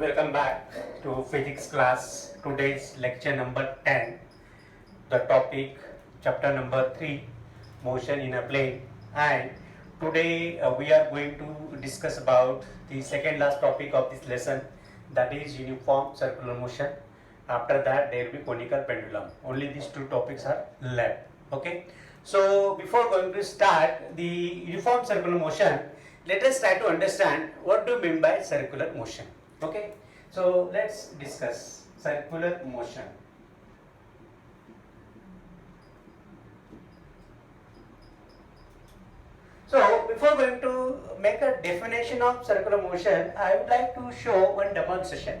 Welcome back to physics class. Today's lecture number 10. The topic chapter number 3, motion in a plane. And today we are going to discuss about the second last topic of this lesson, that is uniform circular motion. After that there will be conical pendulum. Only these two topics are left. Okay. So before going to start the uniform circular motion, let us try to understand what do you mean by circular motion. Okay, so let's discuss circular motion. So before going to make a definition of circular motion, I would like to show one demonstration.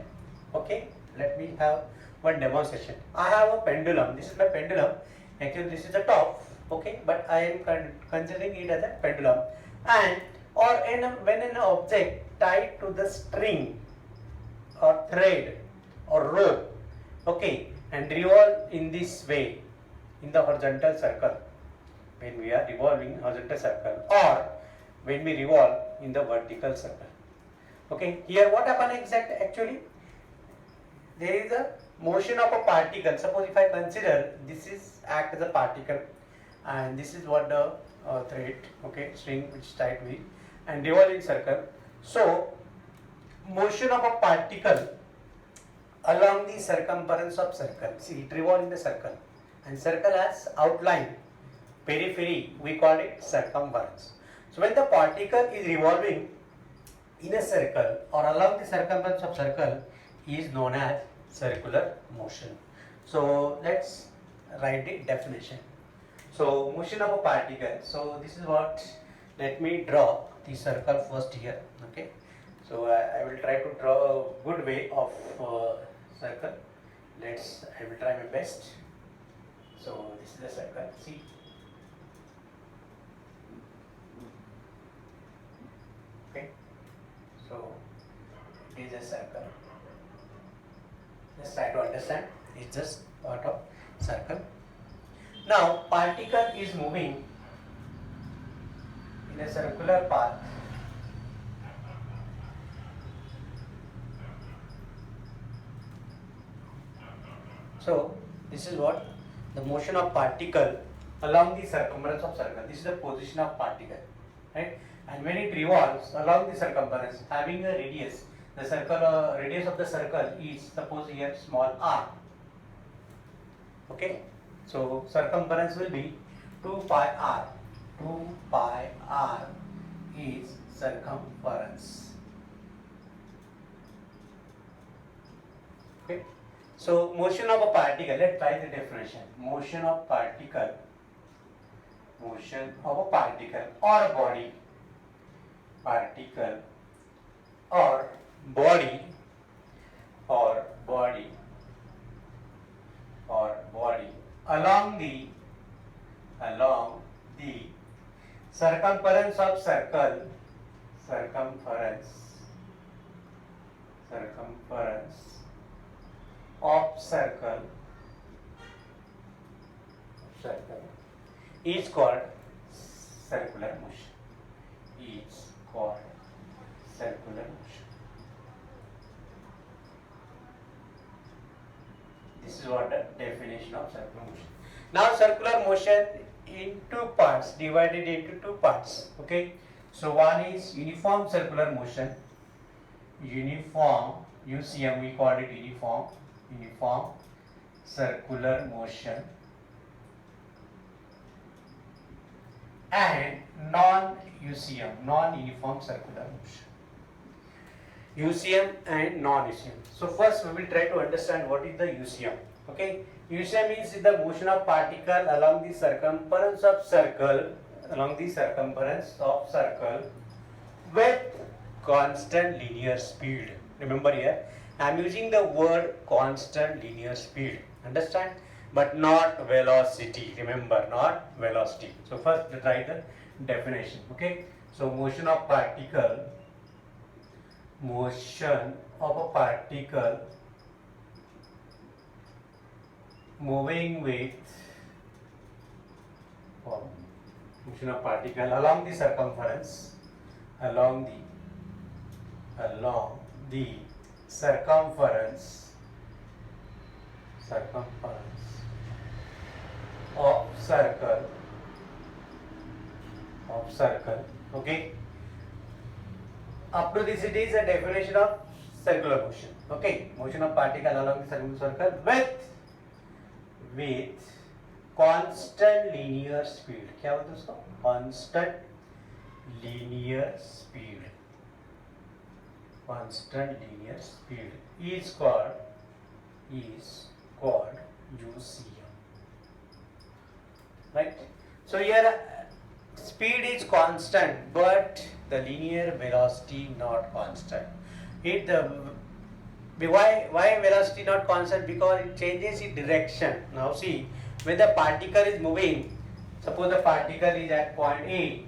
Okay, let me have one demonstration. I have a pendulum. This is my pendulum. Actually, this is the top. Okay, but I am considering it as a pendulum. And when an object tied to the string or thread or rope, okay, and revolve in this way in the horizontal circle, when we are revolving horizontal circle, or when we revolve in the vertical circle. Okay, here what happen actually? There is a motion of a particle. Suppose if I consider this is act as a particle, and this is what the thread, okay, string which is tied with, and revolving circle. So motion of a particle along the circumference of circle. See, it revolves in the circle, and circle has outline, periphery, we call it circumference. So when the particle is revolving in a circle or along the circumference of circle is known as circular motion. So let's write the definition. So motion of a particle. So this is what, let me draw the circle first here. Okay. So I will try to draw a good way of circle. I will try my best. So this is the circle. See. Okay. So it is a circle. Just try to understand. It's just part of circle. Now particle is moving in a circular path. So this is what the motion of particle along the circumference of circle. This is the position of particle, right? And when it revolves along the circumference, having a radius, the circle radius of the circle is, suppose here, small r. Okay, so circumference will be 2 pi r. 2 pi r is circumference. Okay. So motion of a particle, let's try the definition. Motion of particle or a body, particle or body along the circumference of circle, of circle is called circular motion. This is what the definition of circular motion. Now circular motion in two parts, divided into two parts. Okay. So one is uniform circular motion. Uniform, UCM, we call it uniform circular motion, and non-UCM, non-uniform circular motion. UCM and non-UCM. So first we will try to understand what is the UCM. Okay, UCM means the motion of particle along the circumference of circle, with constant linear speed. Remember here, I am using the word constant linear speed. Understand? But not velocity. Remember, not velocity. So first let's write the definition. Okay. So motion of a particle moving with motion of particle along the circumference, along the circumference of circle. Okay, up to this it is a definition of circular motion. Okay, motion of particle along the circle with constant linear speed. क्या बोलते हैं उसको? Constant linear speed is called UCM. Right? So here speed is constant, but the linear velocity not constant. Why velocity not constant? Because it changes its direction. Now see, when the particle is moving, suppose the particle is at point A,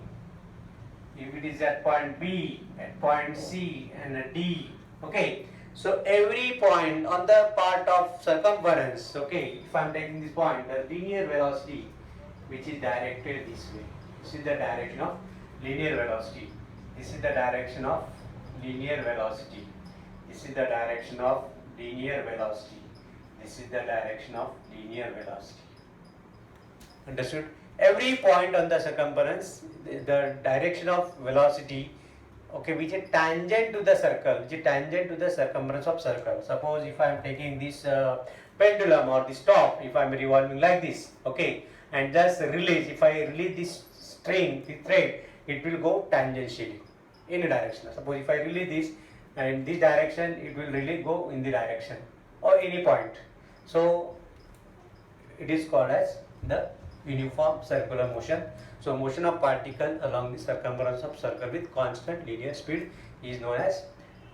if it is at point B, at point C and at D, okay, so every point on the part of circumference, okay, if I am taking this point, the linear velocity which is directed this way, this is the direction of linear velocity, this is the direction of linear velocity, this is the direction of linear velocity, this is the direction of linear velocity. Understood? Every point on the circumference, the direction of velocity, okay, which is tangent to the circle, which is tangent to the circumference of circle. Suppose if I am taking this pendulum or this top, if I am revolving like this, okay, and just release, if I release this string, this thread, it will go tangentially in a direction. Suppose if I release this and this direction, it will really go in the direction or any point. So it is called as the uniform circular motion. So motion of particle along the circumference of circle with constant linear speed is known as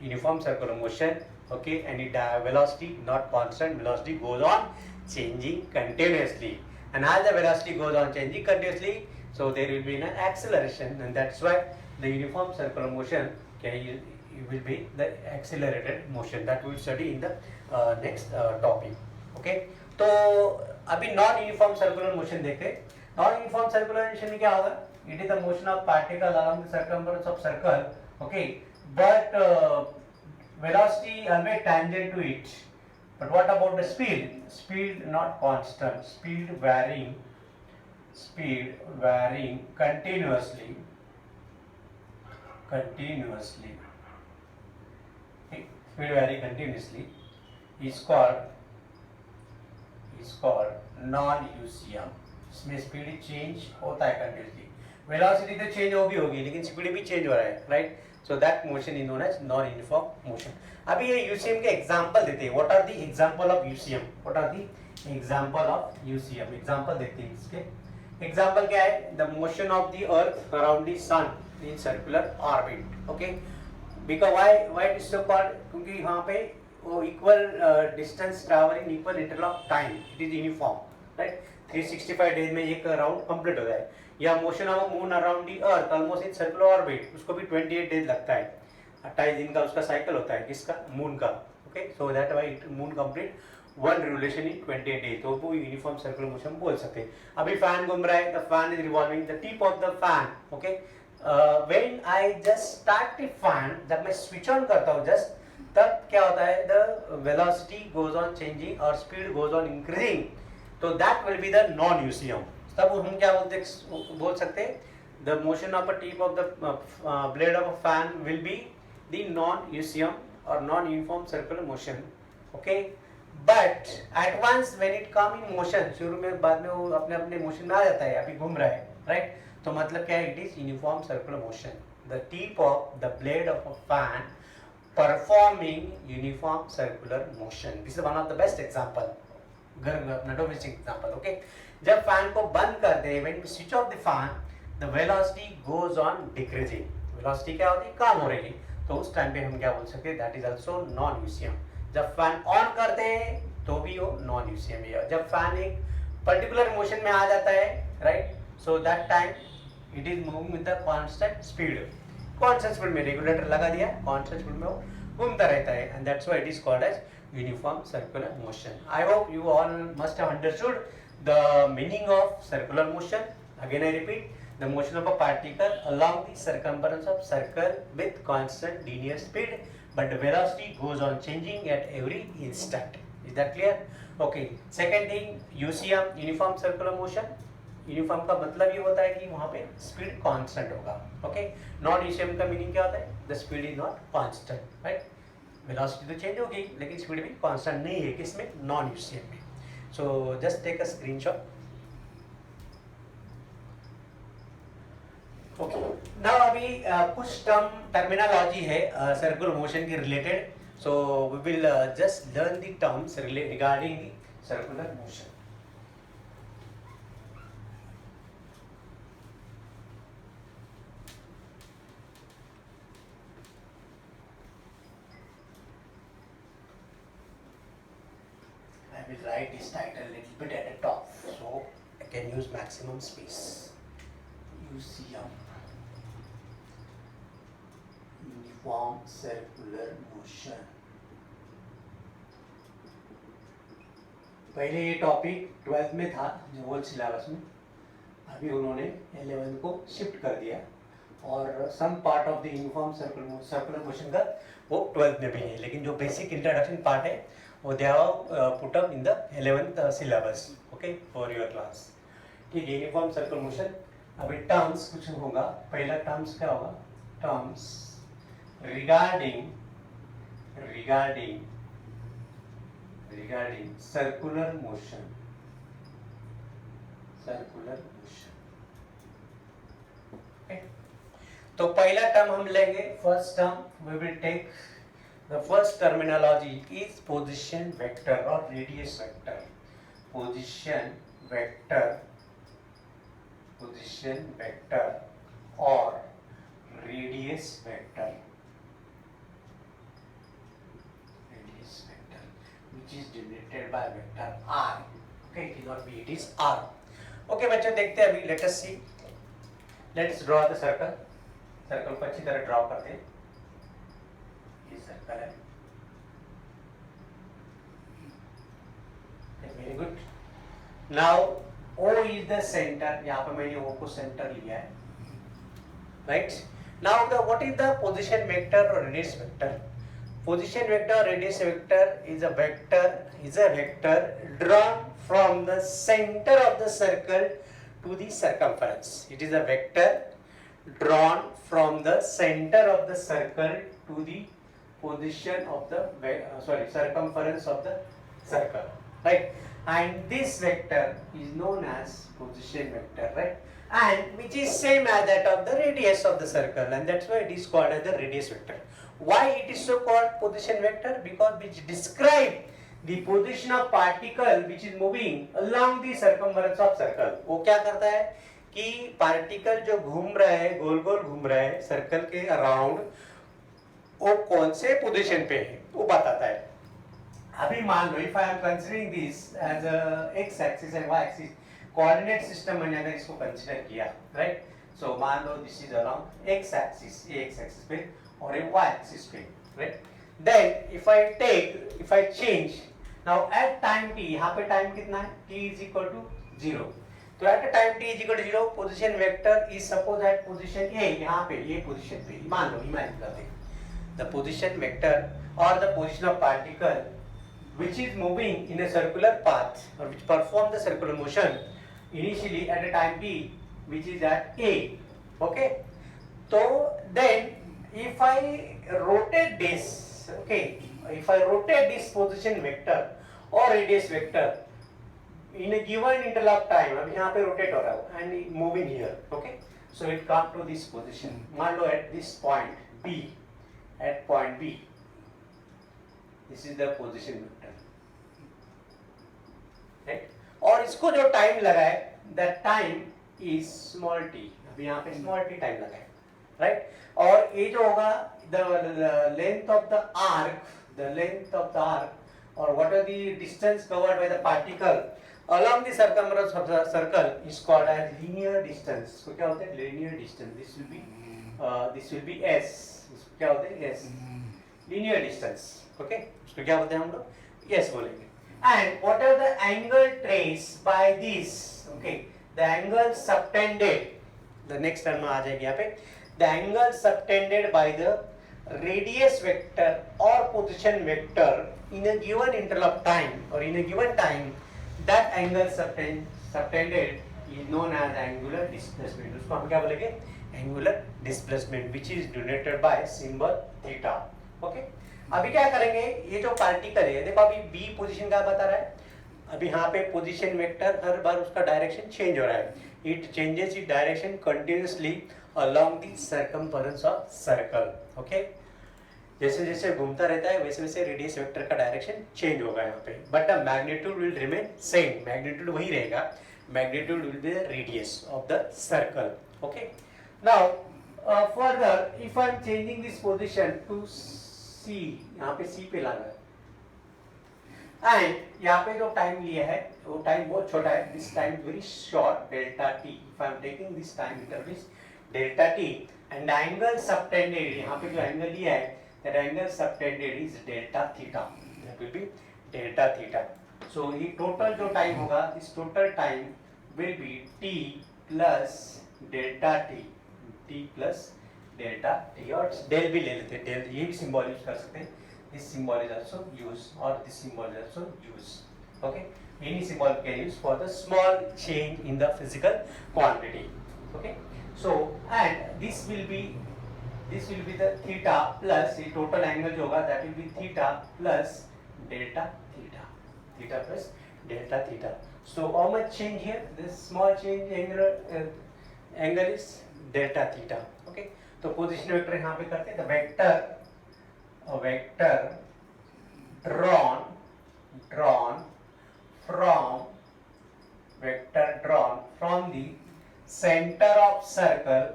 uniform circular motion. Okay, and its velocity not constant, velocity goes on changing continuously, and as the velocity goes on changing continuously, so there will be an acceleration, and that's why the uniform circular motion will be the accelerated motion that we will study in the next topic. Okay, तो अभी non uniform circular motion देखे. Non uniform circular motion में क्या होगा? It is the motion of particle along the circumference of circle. Okay, but velocity always tangent to it. But what about the speed? Speed not constant. Speed varying continuously. Okay. Speed varying continuously is called non-UCM. इसमें speed change होता है continuously. Velocity तो change होगी लेकिन speed भी change हो रहा है, right? So that motion is known as non uniform motion. अभी ये यूसीएम के एग्जांपल देते हैं. What are the example of UCM? Example देते हैं इसके. एग्जांपल क्या है? The motion of the earth around the sun in circular orbit. Okay, because why it is so called? क्योंकि वहां पे वो equal distance travelling equal interval of time, it is uniform, right? 365 days में एक round complete हो जाए. या motion of moon around the earth almost in circular orbit, उसको भी 28 डेज लगता है. 28 दिन का उसका साइकिल होता है. किसका? मून का. Okay, so that why moon complete one revolution in 28 days. तो वो यूनिफॉर्म सर्कुलर मोशन बोल सकते हैं. अभी फैन घूम रहा है, the fan is revolving, the tip of the fan. Okay, when I just start the fan, जब मैं स्विच ऑन करता हूँ जस्ट, तब क्या होता है? The velocity goes on changing और स्पीड गोज ऑन इंक्रीजिंग. तो that will be the non UCM. तब हम क्या बोल सकते हैं? The motion of a tip of the blade of a fan will be the non UCM और non uniform circular motion. Okay, but at once when it come in motion, शुरू में बाद में वो अपने अपने मोशन में आ जाता है. अभी घूम रहा है, राइट? तो मतलब क्या है? It is uniform circular motion. The tip of the blade of a fan performing uniform circular motion. This is one of the best example. अपना domestic example. Okay, जब फैन को बंद कर दे, when we switch off the fan, the velocity goes on decreasing. velocity क्या होती है? कम हो रही है. तो उस टाइम पे हम क्या बोल सकते हैं? That is also non UCM. जब फैन ऑन करते हैं तो भी वो non UCM है. जब फैन एक पर्टिकुलर मोशन में आ जाता है, right? So that time it is moving with the constant speed. Constant speed में रेगुलेटर लगा दिया, कांस्टेंट स्पीड में वो घूमता रहता है, and that's why it is called as uniform circular motion. I hope you all must have understood the meaning of circular motion. Again I repeat, the motion of a particle along the circumference of circle with constant linear speed but the velocity goes on changing at every instant. Is that clear? Okay. Second thing, UCM, uniform circular motion. Uniform का मतलब ये होता है कि वहाँ पे speed constant होगा. Okay. Non UCM का मीनिंग क्या होता है? The speed is not constant, right? Velocity तो चेंज होगी लेकिन स्पीड भी कांस्टेंट नहीं है. किसमें? नॉन यूसीएम में. So just take a screenshot. Okay. Now अभी कुछ टर्मिनोलॉजी है सर्कुलर मोशन के related. So we will just learn the terms regarding the circular motion. I will write this title a little bit at the top so I can use maximum space. UCM, Uniform Circular Motion. पहले ये topic 12th में था जो whole syllabus में. अभी उन्होंने 11th को shift कर दिया और some part of the uniform circular motion का वो 12th में भी है, लेकिन जो बेसिक इंट्रोडक्शन पार्ट है वो they have put up in the 11th syllabus. Okay, for your class. ठीक है. Uniform circular motion. अभी टर्म्स कुछ होगा. पहला टर्म्स क्या होगा? Terms regarding circular motion. तो पहला टर्म हम लेंगे. First term we will take. The first terminology is position vector or radius vector. Position vector or radius vector, which is denoted by vector r. Okay, it is not b, it is r. Okay बच्चों, देखते हैं अभी. Let us see. Let's draw the circle. Circle को अच्छी तरह draw करते हैं. ये सर्कल है. Very good. Now O is the center. यहाँ पे मैंने O को सेंटर लिया है. Right? Now what is the position vector or radius vector? Position vector or radius vector is a vector drawn from the center of the circle to the circumference. It is a vector drawn from the center of the circle to the position of the circumference of the circle, right? And this vector is known as position vector, right? And which is same as that of the radius of the circle, and that's why it is called as the radius vector. Why it is so called position vector? Because which describe the position of particle which is moving along the circumference of circle. वो क्या करता है कि particle जो घूम रहा है, गोल गोल घूम रहा है सर्कल के अराउंड, वो कौन से पोजीशन पे है वो बताता है. अभी मान लो, if I am considering this as a x axis and y axis coordinate system मैंने अगर इसको कंसीडर किया, राइट? सो मान लो this is around x axis, ये एक्स एक्सिस पे और ये वाई एक्सिस पे, right? Then if I change now at time t, यहाँ पे टाइम कितना है? t is equal to 0. तो at a time t is equal to 0 position vector is suppose at position a, यहाँ पे ये पोजीशन पे मान लो, इमेजिन करते हैं द पोजीशन वेक्टर और the position of particle which is moving in a circular path or which perform the circular motion initially at a time t which is at a. Okay, so then if I rotate this, okay, if I rotate this position vector or radius vector in a given interval of time, अब यहाँ पे rotate हो रहा है and moving here, okay, so it come to this position. मान लो at this point B, at point B, this is the position vector, right? और इसको जो टाइम लगा है, that time is small t. अब यहाँ पे small t टाइम लगा है, right? और ये जो होगा the length of the arc, or what are the distance covered by the particle along the circumference of the circle is called as linear distance. इसको क्या होता है? Linear distance. This will be s. इसको क्या होता है? s. Linear distance. Okay? इसको क्या बोलते हैं हम लोग? s बोलेंगे. And what are the angle traced by this? Okay, the angle subtended. The next term आ जाएगी यहाँ पे. The angle subtended by the radius vector or position vector in a given interval of time or in a given time, that angle subtended is known as angular displacement. उसको हम क्या बोलेंगे? Angular displacement, which is denoted by symbol theta. Okay? अभी क्या करेंगे? ये जो particle है, देखो अभी b पोजीशन क्या बता रहा है? अभी यहाँ पे पोजीशन वेक्टर हर बार उसका डायरेक्शन चेंज हो रहा है. It changes its direction continuously along the circumference of circle. Okay? जैसे जैसे घूमता रहता है वैसे वैसे रेडियस वेक्टर का डायरेक्शन चेंज होगा यहाँ पे, but the magnitude will remain same. Magnitude वही रहेगा. Magnitude will be the radius of the circle. Okay. Now further if I am changing this position to C, यहाँ पे सी पे लाना है, एंड यहाँ पे जो टाइम लिया है वो टाइम बहुत छोटा है. This time very short, delta T. If I am taking this time interval is delta T, and angle subtended, यहाँ पे जो एंगल लिया है that angle subtended is delta theta. That will be delta theta. So ये total जो time होगा, this total time will be t plus delta t, t plus delta t, और del भी ले लेते हैं. del ये भी symbol use कर सकते हैं. This symbol is also used, or this symbol is also used. Okay, any symbol can use for the small change in the physical quantity. Okay, so and this will be the theta plus ये total angle जो होगा, that will be theta plus delta theta. Theta plus delta theta. So how much change here? This small change angle is delta theta. Okay. तो position vector यहाँ पे करते हैं. The vector drawn from the center of circle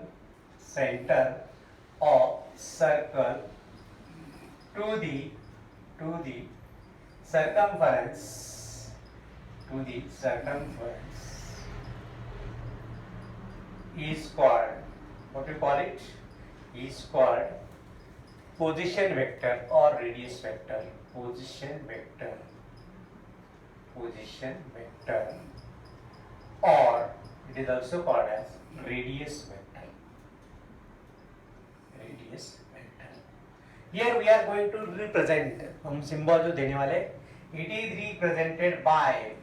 to the circumference is called, what we call it, is called position vector or radius vector. Position vector, or it is also called as radius vector. Here we are going to represent, हम symbol जो देने वाले, it is represented by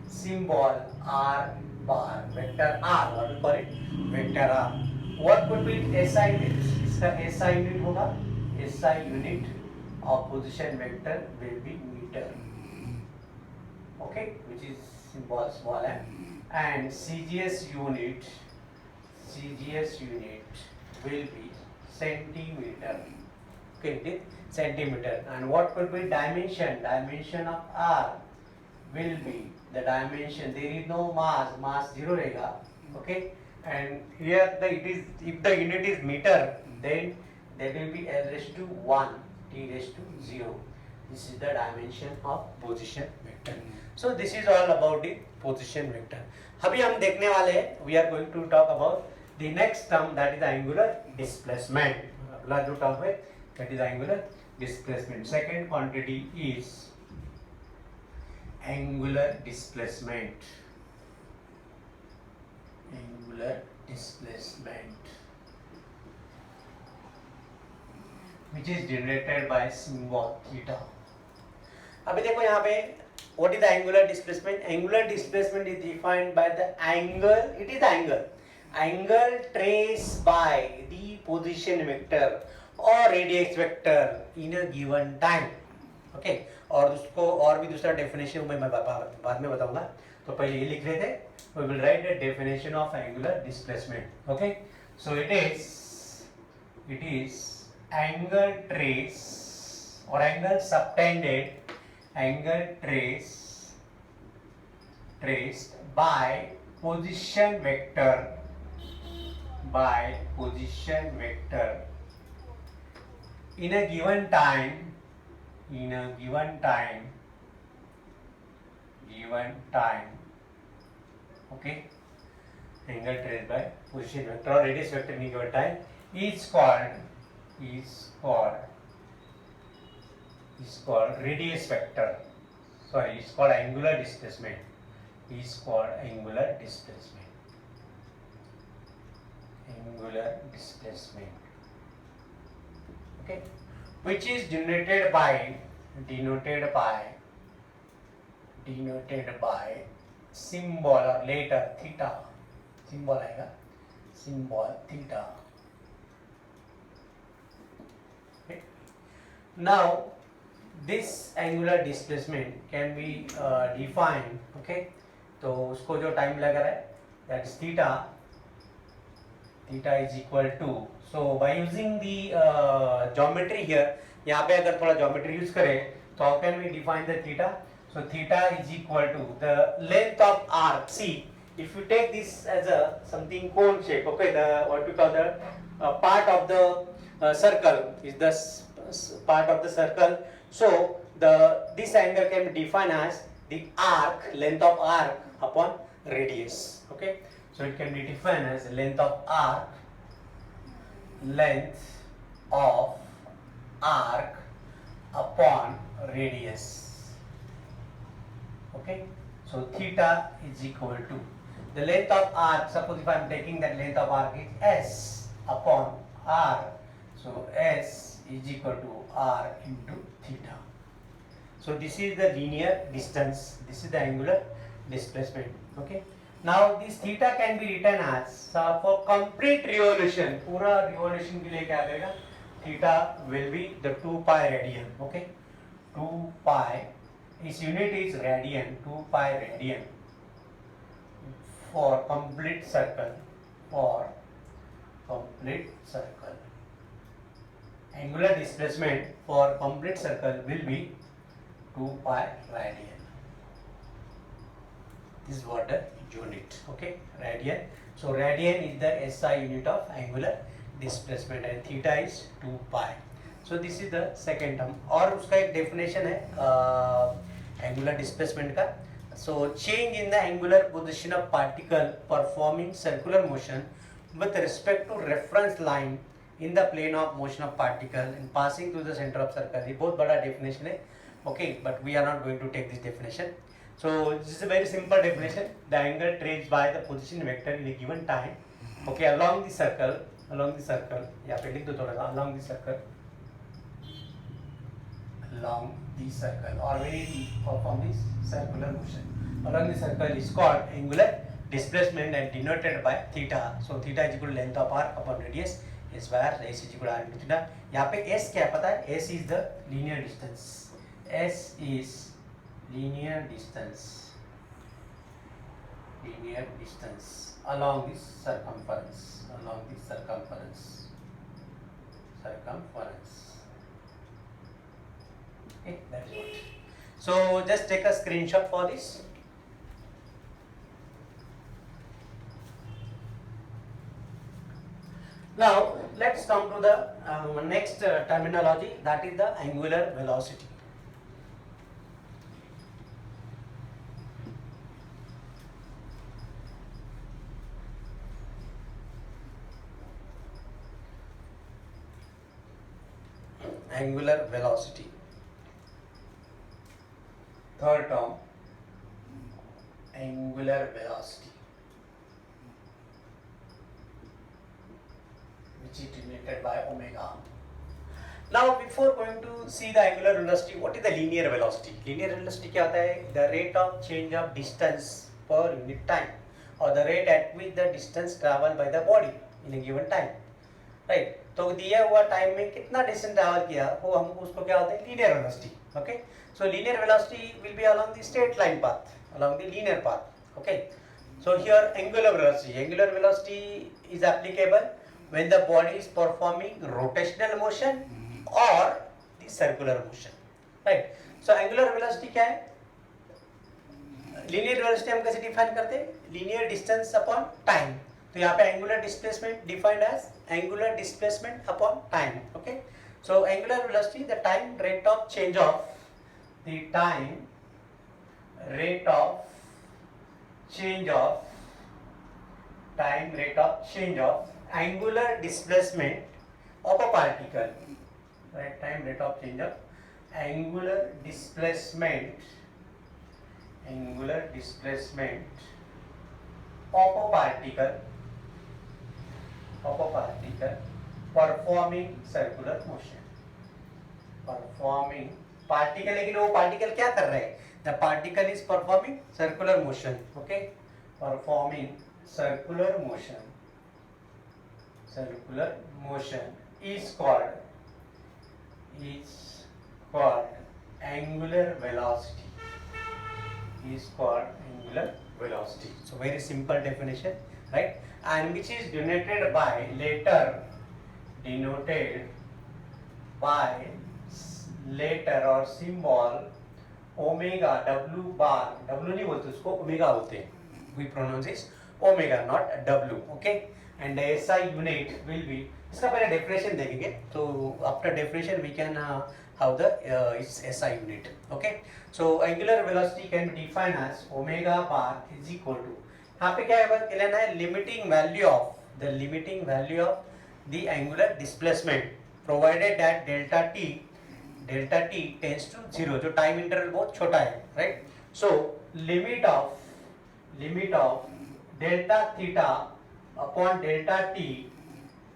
symbol R bar, vector R, what we call it, vector R. What would be SI unit? इसका SI unit होगा, SI unit of position vector will be meter. Okay, which is symbol small m. And CGS unit will be centimeter. Okay, centimeter. And what could be dimension? Dimension of R will be the dimension. There is no mass 0 रहेगा. Okay, and here if the unit is meter, then there will be L raised to 1, T raised to 0. This is the dimension of position vector. So this is all about the position vector. अभी हम देखने वाले हैं, we are going to talk about the next term, that is angular displacement. अगला जो term है, that is angular displacement. Second quantity is angular displacement. Which is generated by symbol theta. अभी देखो यहाँ पे what is the angular displacement? Angular displacement is defined by the angle. It is angle traced by the position vector or radius vector in a given time. Okay. और उसको और भी दूसरा definition मैं बाद में बताऊंगा. तो पहले ये लिख रहे थे. We will write the definition of angular displacement. Okay. So it is angle trace or angle subtended, angle traced by position vector in a given time, okay, angle traced by position vector or radius vector in a given time is called radius vector. Sorry, it's called angular displacement. is called angular displacement. Angular displacement. Okay, which is denoted by symbol or letter theta. Symbol आएगा, symbol theta. Okay. Now this angular displacement can be defined. Okay, तो उसको जो time लग रहा है that is theta is equal to, so by using the geometry here, यहाँ पे अगर थोड़ा geometry use करें तो how can we define the theta? So theta is equal to the length of arc. See, if you take this as a something cone shape, okay, the what we call the part of the circle is the part of the circle. So this angle can be defined as the arc, length of arc upon radius. Okay, so it can be defined as length of arc upon radius. Okay, so theta is equal to the length of arc. Suppose if I am taking that length of arc is s upon r, so s is equal to r into theta. So this is the linear distance, this is the angular displacement. Okay, now this theta can be written as for complete revolution, पूरा revolution के लिए क्या आएगा, theta will be the 2 pi radian. Okay, 2 pi, its unit is radian, 2 pi radian for complete circle. Angular displacement for complete circle will be 2 pi radian. This is what the unit. Okay, radian. So radian is the SI unit of angular displacement and theta is 2 pi. So this is the second term. और उसका एक definition है angular displacement का. So change in the angular position of particle performing circular motion with respect to reference line in the plane of motion of particle and passing through the center of circle. ये बहुत बड़ा definition है. Okay, but we are not going to take this definition. So this is a very simple definition. The angle traced by the position vector in a given time. Okay, along the circle. यहाँ पे लिख दो थोड़ा सा, along the circle, or when it perform this circular motion along the circle is called angular displacement and denoted by theta. So theta is equal to length of arc upon radius, s by r, s is equal to r into theta. यहाँ पे s क्या पता है, s is the linear distance, s is linear distance along this circumference. Okay, that's what. So just take a screenshot for this. Now let's come to the next terminology, that is the angular velocity. Angular velocity. Third term, angular velocity, which is denoted by omega. Now before going to see the angular velocity, what is the linear velocity? Linear velocity क्या होता है? The rate of change of distance per unit time, or the rate at which the distance traveled by the body in a given time. Right? तो दिया हुआ time में कितना distance travel किया वो हमको उसको क्या होता है, linear velocity. Okay, so linear velocity will be along the straight line path, along the linear path. Okay, so here angular velocity is applicable when the body is performing rotational motion और the circular motion. Right, so angular velocity क्या है, linear velocity हम कैसे define करते हैं, linear distance upon time. तो यहाँ पे angular displacement defined as angular displacement upon time. Okay, so angular velocity the time rate of change of angular displacement of a particle, right? Time rate of change of angular displacement angular displacement of a particle performing circular motion. Performing particle, लेकिन वो particle क्या कर रहे हैं? The particle is performing circular motion. Okay, performing circular motion is called angular velocity. So very simple definition, right? And which is denoted by letter or symbol omega, w bar. W नहीं बोलते उसको, omega बोलते हैं. We pronounce this omega, not w. Okay, and the SI unit will be, इसका पहले definition देखेंगे. So after definition we can have the its SI unit. Okay, so angular velocity can be defined as omega bar is equal to, यहाँ पे क्या लेना है? limiting value of the angular displacement provided that delta t tends to 0, जो time interval बहुत छोटा है, right? So limit of delta theta upon delta t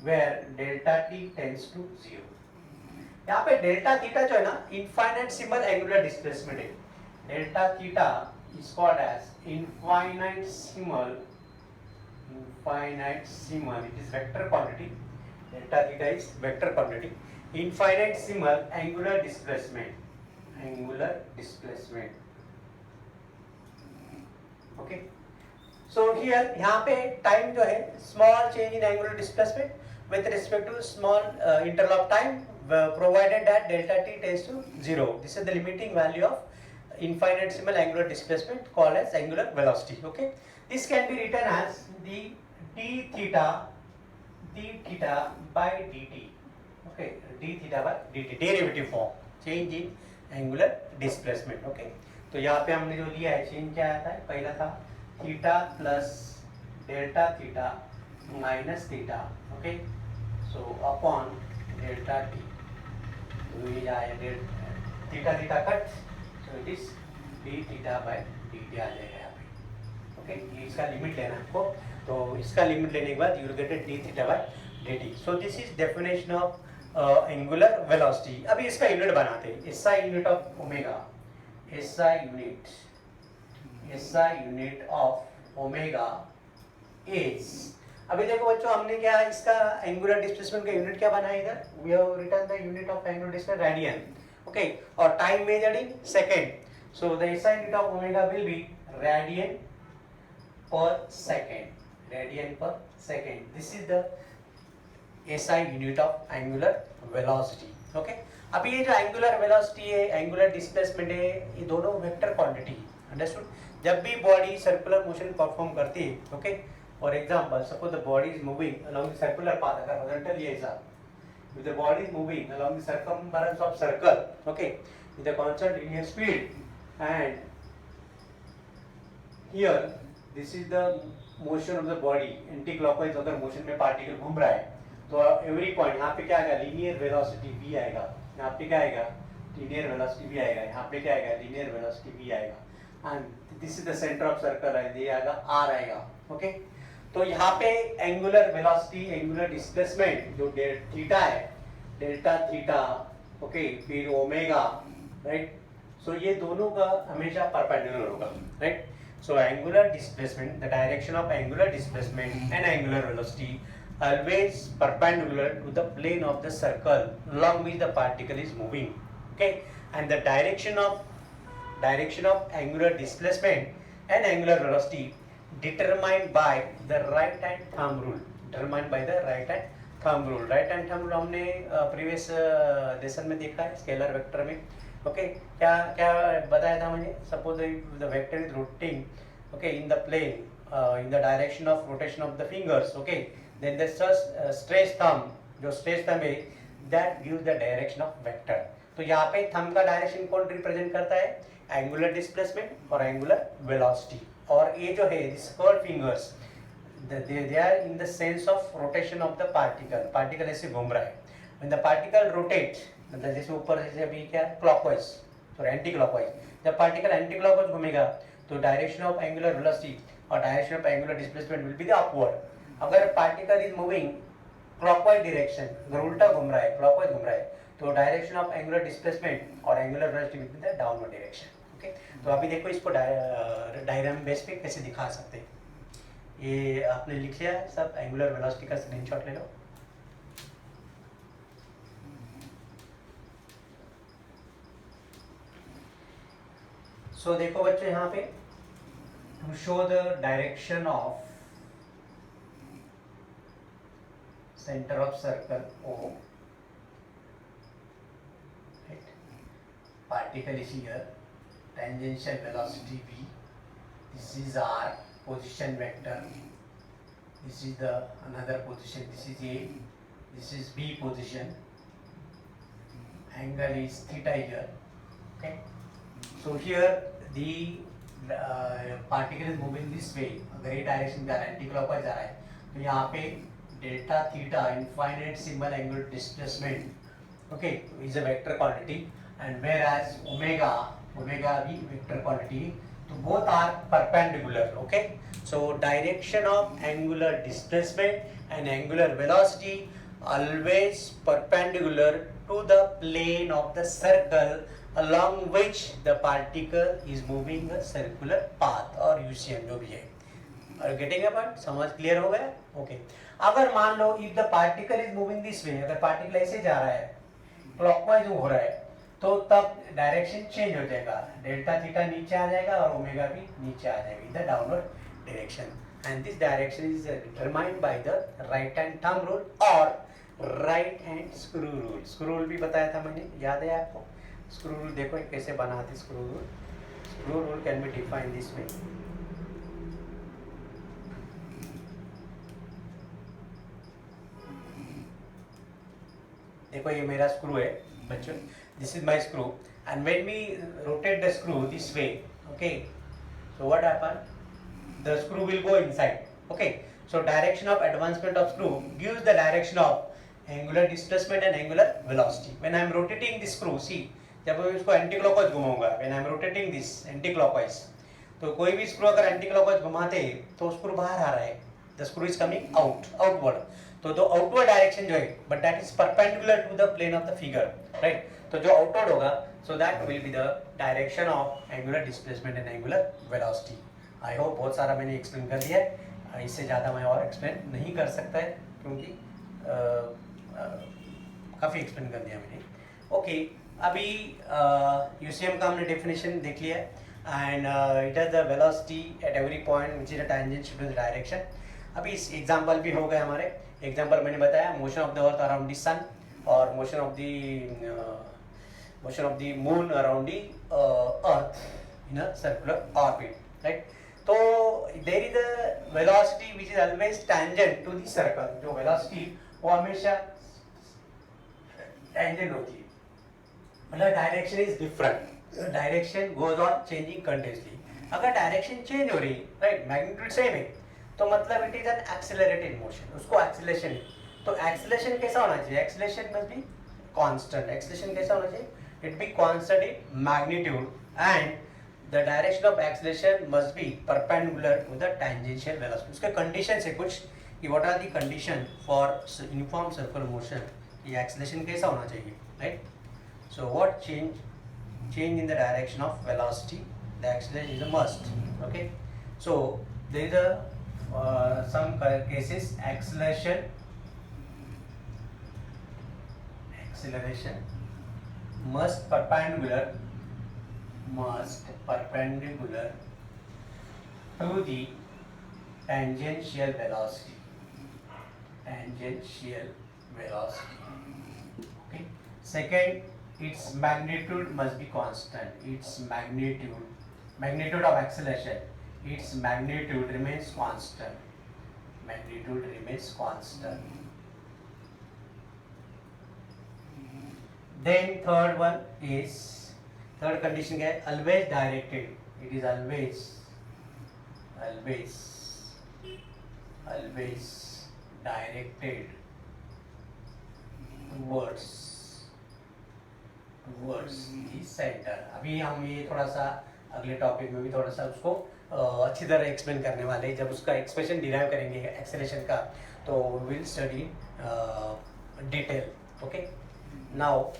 where delta t tends to 0. यहाँ पे डेल्टा थीटा जो है ना, इनफाइनेटसिमल एंगुलर डिस्प्लेसमेंट है. Delta theta is called as infinitesimal, it is vector quantity. Delta theta is vector quantity. Infinitesimal angular displacement. Okay, so here यहाँ पे time जो है, small change in angular displacement with respect to small interval of time provided that delta t tends to 0. This is the limiting value of infinitesimal angular displacement called as angular velocity. Okay, this can be written as the d theta by dt. Okay, d theta by dt, derivative form, change in angular displacement. Okay, तो यहाँ पे हमने जो लिया है, change क्या आता है? पहला था theta plus delta theta minus theta. Okay, so upon delta t, तो ये आया theta cut, so it is d theta by d t आ जाएगा यहाँ पे. ओके, इसका लिमिट लेना आपको, तो इसका लिमिट लेने के बाद you will get D theta by d T. So this is definition of angular velocity. अभी इसका यूनिट बनाते हैं. SI unit of omega, SI unit of omega is, अभी देखो बच्चों, हमने क्या इसका एंगुलर डिस्प्लेसमेंट का यूनिट क्या बनाया इधर? We have written the unit of angular displacement radian. Okay, और time measured in second. So the SI unit of omega will be radian per second. This is the SI unit of angular velocity. Okay, अभी ये जो angular velocity है, angular displacement है, ये दोनों vector quantity. Understood? जब भी body circular motion perform करती है, okay, for example suppose the body is moving along the circular path. अगर हॉरिजॉन्टल ये ऐसा, if the body is moving along the circumference of circle, okay, with a constant linear speed, and here this is the motion of the body, anti-clockwise अगर motion में particle घूम रहा है, तो every point यहाँ पे क्या आएगा? linear velocity v आएगा. यहाँ पे क्या आएगा? linear velocity v आएगा. यहाँ पे क्या आएगा? linear velocity v आएगा. and this is the center of circle है, ये आएगा r आएगा. okay, तो यहाँ पे एंगुलर वेलोसिटी, एंगुलर डिस्प्लेसमेंट जो थीटा है, डेल्टा थीटा, ओके, फिर ओमेगा, राइट? सो ये दोनों का हमेशा परपेंडिकुलर होगा, right? So angular displacement, the direction of angular displacement and angular velocity always perpendicular to the plane of the circle along which the particle is moving. Okay, and the direction of angular displacement and angular velocity determined by the right hand thumb rule. Right hand thumb rule हमने previous lesson में देखा है, scalar vector में. Okay, क्या बताया था मैंने? Suppose the vector is rotating, okay, in the plane, in the direction of rotation of the fingers. Okay, then the stretch thumb, जो स्ट्रेच थंब है, that gives the direction of vector. तो यहाँ पे thumb का direction कौन represent करता है? Angular displacement और एंगुलर वेलोसिटी. और ये जो है this curve fingers, they are in the sense of rotation of the particle ऐसे घूम रहा है. when the particle rotates, मतलब जैसे ऊपर जैसे अभी क्या clockwise, sorry anti clockwise, जब particle anti clockwise घूमेगा तो तो डायरेक्शन ऑफ एंगुलर वेलोसिटी और direction of angular displacement will be the upward. अगर particle is moving clockwise direction, अगर उल्टा घूम रहा है, क्लॉकवाइज घूम रहा है, तो डायरेक्शन ऑफ एंगुलर डिस्प्लेसमेंट और angular velocity will be the downward direction. Okay, तो अभी देखो इसको डायग्राम बेस पे कैसे दिखा सकते हैं। ये आपने लिख लिया है सब, एंगुलर वेलोसिटी का स्क्रीनशॉट ले लो। सो देखो बच्चों यहाँ पे to show the direction of centre of circle O, particle is here, tangential velocity V, this is R position vector, this is the another position, this is A, this is B position, angle is theta here. Okay, so here the particle is moving this way, अगर ये direction जा रहा है, anti clockwise जा रहा है, तो यहाँ पे delta theta infinite symbol angular displacement okay is a vector quantity, and whereas omega be vector quantity, so both are perpendicular. Okay, so direction of angular displacement and angular velocity always perpendicular to the plane of the circle along which the particle is moving a circular path or UCM जो भी है। Are you getting a point? समझ clear हो गया? Okay, अगर मान लो if the particle is moving this way, अगर particle ऐसे जा रहा है, क्लॉकवाइज हो रहा है, तो तब डायरेक्शन चेंज हो जाएगा, डेल्टा थीटा नीचे आ जाएगा और ओमेगा भी नीचे आ जाएगा in the downward direction, and this direction is determined by the right hand thumb rule और right hand screw rule. Screw rule भी बताया था मैंने, याद है आपको? स्क्रू रूल देखो कैसे बनाते screw rule. Screw rule can be defined this way. देखो ये मेरा स्क्रू है बच्चों, this is my screw, and when we rotate the screw this way, okay, so what happen, the screw will go inside. Okay, so direction of advancement of screw gives the direction of angular displacement and angular velocity. When I am rotating this screw, see, जब मैं इसको anti clockwise घुमाऊंगा, when I am rotating this anti clockwise, तो कोई भी screw अगर anti clockwise घुमाते हैं तो स्क्रू बाहर आ रहा है, the screw is coming outward, तो जो आउटवर्ड डायरेक्शन जो है, but that is perpendicular to the plane of the figure, right, तो जो आउटवर्ड होगा, so that will be the direction of angular displacement and angular velocity. I hope बहुत सारा मैंने एक्सप्लेन कर दिया है, इससे ज़्यादा मैं और एक्सप्लेन नहीं कर सकता है क्योंकि काफ़ी एक्सप्लेन कर दिया मैंने। ओके, अभी यूसीएम का हमने डेफिनेशन देख लिया है, and it has the velocity at every point which is the tangential to the direction. अभी इस एग्जांपल भी हो गए हमारे। एग्जांपल मैंने बताया motion of the earth around the sun और motion of the moon around the earth in a circular orbit, right. तो there is a velocity which is always tangent to the circle. जो velocity वो हमेशा tangent होती है, मतलब direction is different, direction goes on changing continuously. अगर direction change हो रही, राइट, मैग्नीट्यूड सेम है, तो मतलब it is an accelerated motion, उसको एक्सेलरेशन है। तो एक्सेलरेशन कैसा होना चाहिए? Acceleration must be constant. Acceleration कैसा होना चाहिए? It be constant in magnitude and the direction of acceleration must be perpendicular to the tangential velocity. उसके कंडीशन है कुछ कि what are the condition for uniform circular motion, ये acceleration कैसा होना चाहिए, right. So what change in the direction of velocity, the acceleration is a must. Okay, so there is a some cases acceleration must perpendicular to the tangential velocity. Okay, second, its magnitude must be constant. Its magnitude of acceleration, its magnitude remains constant. Then third condition क्या है? Always directed. It is always directed towards the center. अभी हम ये थोड़ा सा अगले topic में भी थोड़ा सा उसको अच्छी तरह एक्सप्लेन करने वाले हैं। जब उसका एक्सप्रेशन डिराइव करेंगे एक्सेलरेशन का, तो will study detail. Okay, now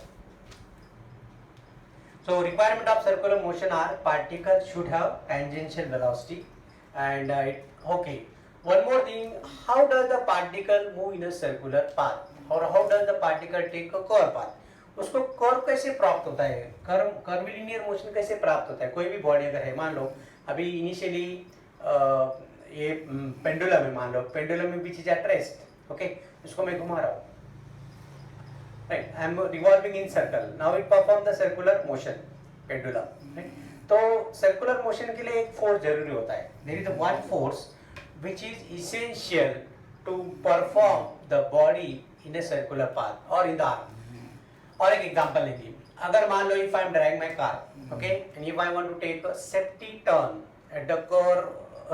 so requirement of circular motion are particles should have tangential velocity and okay, one more thing, how does the particle move in a circular path or how does the particle take a curve path? उसको curve कैसे प्राप्त होता है, curvilinear motion कैसे प्राप्त होता है? कोई भी बॉडी अगर है, मान लो अभी इनिशियली ये पेंडुलम है, मान लो पेंडुलम में बीच इज एट रेस्ट, ओके, इसको मैं घुमा रहा हूँ, right, I am revolving in circle, now it perform the circular motion, pendulum, right? तो circular motion के लिए एक फोर्स जरूरी होता है, there is one force which is essential to perform the body in a circular path or in the arc. और एक example लेंगे, अगर मान लो if I am driving my car, okay, and if I want to take a safety turn at the curve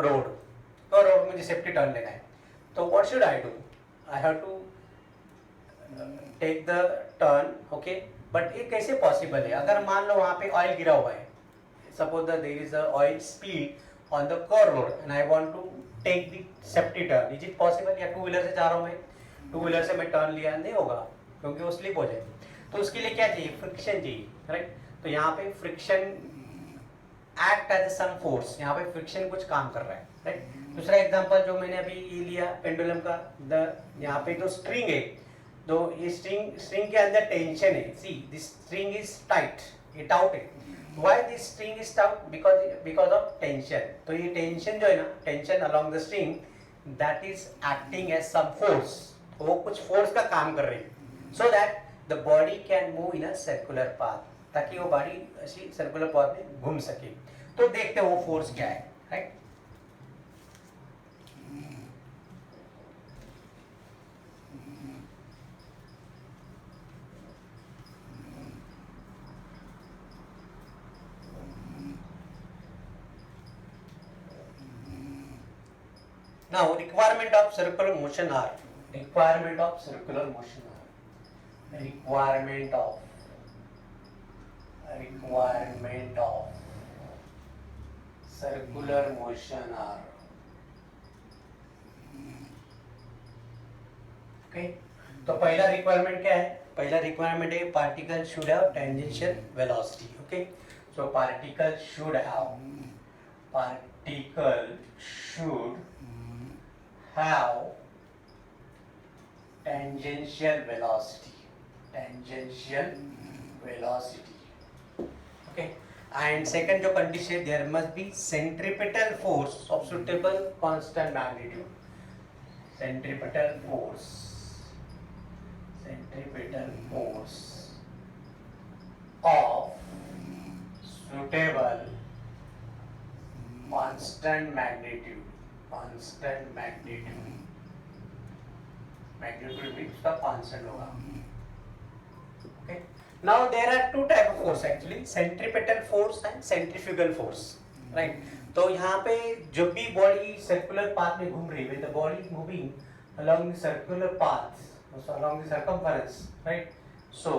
road मुझे safety turn लेना है, तो what should I do? I have to take the turn, okay, but ये कैसे possible है? अगर मान लो वहाँ पे ऑयल गिरा हुआ है, suppose that there is a oil speed on the curve road and I want to take the safety turn, is it possible? या टू व्हीलर से जा रहा हूँ मैं, टू व्हीलर से मैं टर्न लिया, नहीं होगा, क्योंकि वो स्लिप हो जाएगी। तो उसके लिए क्या चाहिए? फ्रिक्शन चाहिए, राइट? तो यहाँ पे friction act as some force, यहाँ पे फ्रिक्शन कुछ काम कर रहा है, राइट? दूसरा एग्जांपल जो मैंने अभी ये लिया पेंडुलम का, यहाँ पे जो स्ट्रिंग है, तो ये स्ट्रिंग के अंदर टेंशन है, see this string is tight, ये टाउट है, why this string is taut? Because of tension. तो ये टेंशन जो है ना, tension along the string, that is acting as some force, वो कुछ फोर्स का काम कर रही है, so that the body can move in a circular path, ताकि वो बॉडी ऐसी सर्कुलर पाथ में घूम सके। तो देखते हैं वो फोर्स क्या है, right? Now requirement of circular motion are requirement of circular motion are requirement of circular motion are okay. तो पहला रिक्वायरमेंट क्या है? पहला रिक्वायरमेंट है particle should have tangential velocity, okay. So particle should have tangential velocity, okay. And second जो condition है, there must be centripetal force of suitable constant magnitude, centripetal force of suitable constant magnitude means the constant होगा, okay. Now there are two type of force actually, centripetal force and centrifugal force, right? तो यहाँ पे जब भी body circular path में घूम रही है, the body is moving along the circular path, so along the circumference, right? So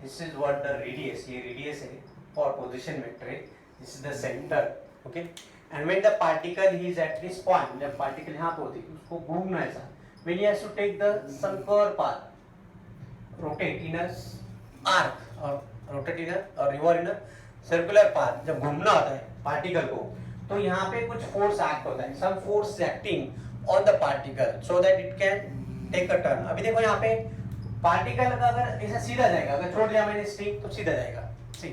this is what the radius, ये radius है for position vector है, this is the center, okay. And when the particle is at this point, जब particle यहाँ पे होती है, उसको घूमना ऐसा, when he has to take the some curve path, rotate in a arc or rotate in a or revolve in a circular path, जब घूमना होता है particle को, तो यहाँ पे कुछ force act होता है, some force acting on the particle so that it can take a turn। अभी देखो यहाँ पे particle का अगर ऐसा सीधा जाएगा, अगर छोड़ दिया मैंने स्ट्रिंग तो सीधा जाएगा, see,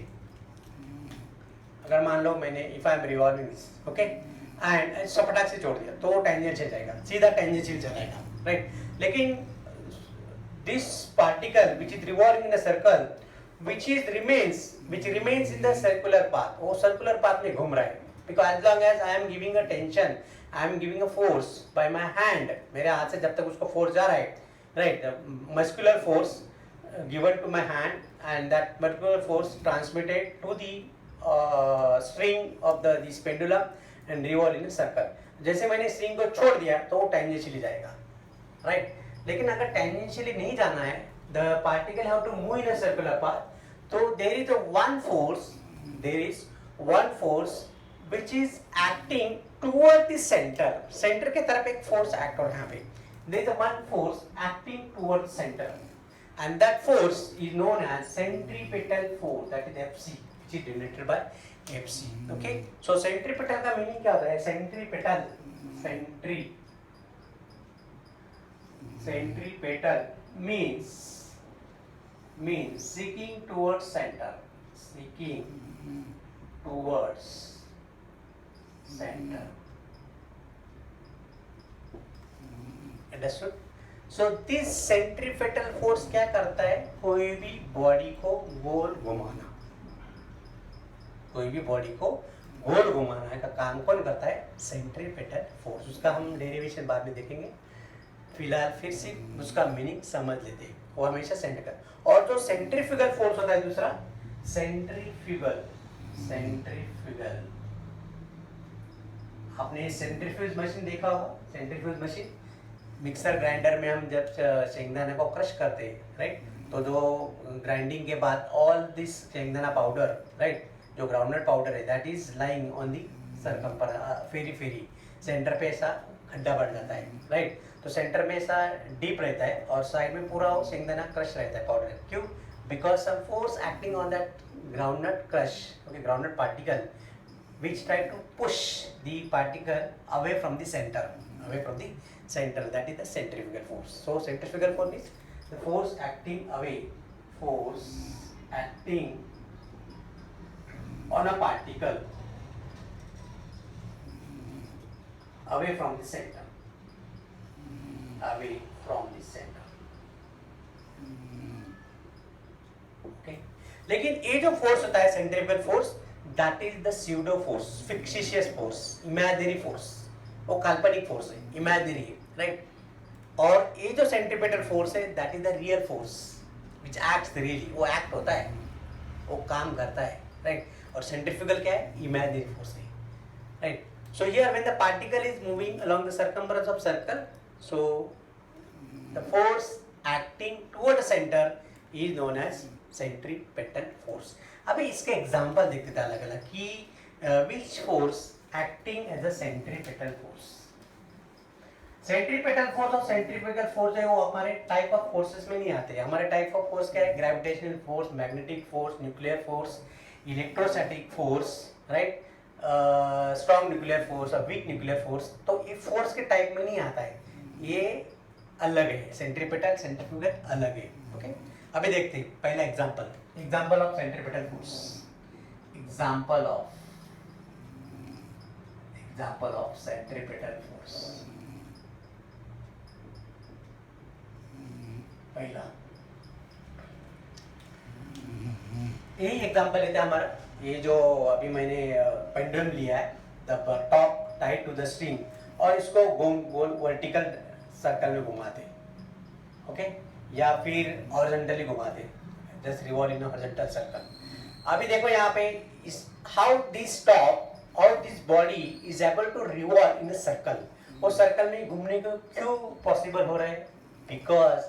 अगर मान लो मैंने if I M revolving this, okay, and फटाक से छोड़ दिया तो वो टेंजेंशियल जाएगा, सीधा टेंजेंशियल चलेगा, राइट? लेकिन this particle which is revolving in a circle which remains in the circular path, वो सर्कुलर पाथ में घूम रहा है, because as long as I am giving a tension, I am giving a force by my hand, मेरे हाथ से जब तक उसको फोर्स जा रहा है, right, muscular force given to my hand and that muscular force transmitted to the string of the this pendulum and revolve in circle. जैसे मैंने स्ट्रिंग को छोड़ दिया तो वो टेंजेंशियली जाएगा, राइट? लेकिन अगर टेंजेंशियली नहीं जाना है, the particle have to move in a circular path, तो there is one one force which is acting toward the center, center के तरफ एक फोर्स एक्ट हो रहा है यहाँ पे. There is one force acting toward centre and that force is known as centripetal force, that is FC, which is denoted by FC. Okay, so centripetal का meaning क्या होता है? centripetal means seeking towards center, understood? So this centripetal force क्या करता है? कोई भी body को गोल घुमाना, का काम कौन करता है? Centripetal force. उसका हम डेरिवेशन बाद में देखेंगे, फिलहाल फिर सिर्फ उसका मीनिंग समझ लेते हैं. वो हमेशा सेंट्रिकल. और जो सेंट्रीफ्यूगल फोर्स होता है दूसरा, सेंट्रीफ्यूगल, आपने सेंट्रीफ्यूज मशीन देखा होगा. सेंट्रीफ्यूज मशीन मिक्सर ग्राइंडर में हम जब शेंगदाना को क्रश करते हैं, राइट, तो जो ग्राइंडिंग के बाद ऑल दिस शेंगदाना पाउडर, राइट, जो ग्राउंडनट पाउडर है, that is lying on the circumference center पे ऐसा खड्डा बढ़ जाता है, राइट. तो सेंटर में ऐसा डीप रहता है और साइड में पूरा वो शेंगदाना क्रश रहता है, पाउडर. क्यों? Because some force acting on that groundnut crush, okay, groundnut particle which try to push the particle away from the center, that is the centrifugal force. So centrifugal force is the force acting on a particle away from the center, okay. लेकिन ये जो force होता है centrifugal force, that is the pseudo force, fictitious force, imaginary force. वो काल्पनिक force है, imaginary है, right. और ये जो सेंट्रीपेटल फोर्स है, that is the real force which acts really. वो एक्ट होता है, वो काम करता है, राइट. और सेंट्रीफ्यूगल क्या है? इमेजिनरी फोर्स है, right. So here when the particle is moving along the circumference of circle, so the force acting toward the centre is known as centripetal force. अभी इसके एग्जांपल देखते थे अलग अलग कि which force acting as a centripetal force. Centripetal force और centrifugal force है वो हमारे टाइप ऑफ फोर्सेस में नहीं आते. हमारे टाइप ऑफ फोर्स क्या है? Gravitational force, magnetic force, nuclear force, electrostatic force, right, strong nuclear force और वीक न्यूक्लियर फोर्स. तो ये फोर्स के टाइप में नहीं आता है, ये अलग है. सेंट्रीपेटल, सेंट्रीफ्यूगल अलग है, ओके. अभी देखते हैं पहला example of centripetal force. Example of centripetal force. पहला यही एग्जाम्पल लेते हैं हमारा. ये जो अभी मैंने पेंडुलम लिया है, the top tied to the string, और इसको गोल वर्टिकल सर्कल में घुमाते हैं, ओके, या फिर हॉरिजॉन्टली घुमाते हैं, just revolve in horizontal circle. अभी देखो यहाँ पे how this body is able to revolve in a circle. वो सर्कल में घूमने को क्यों पॉसिबल हो रहा है? बिकॉज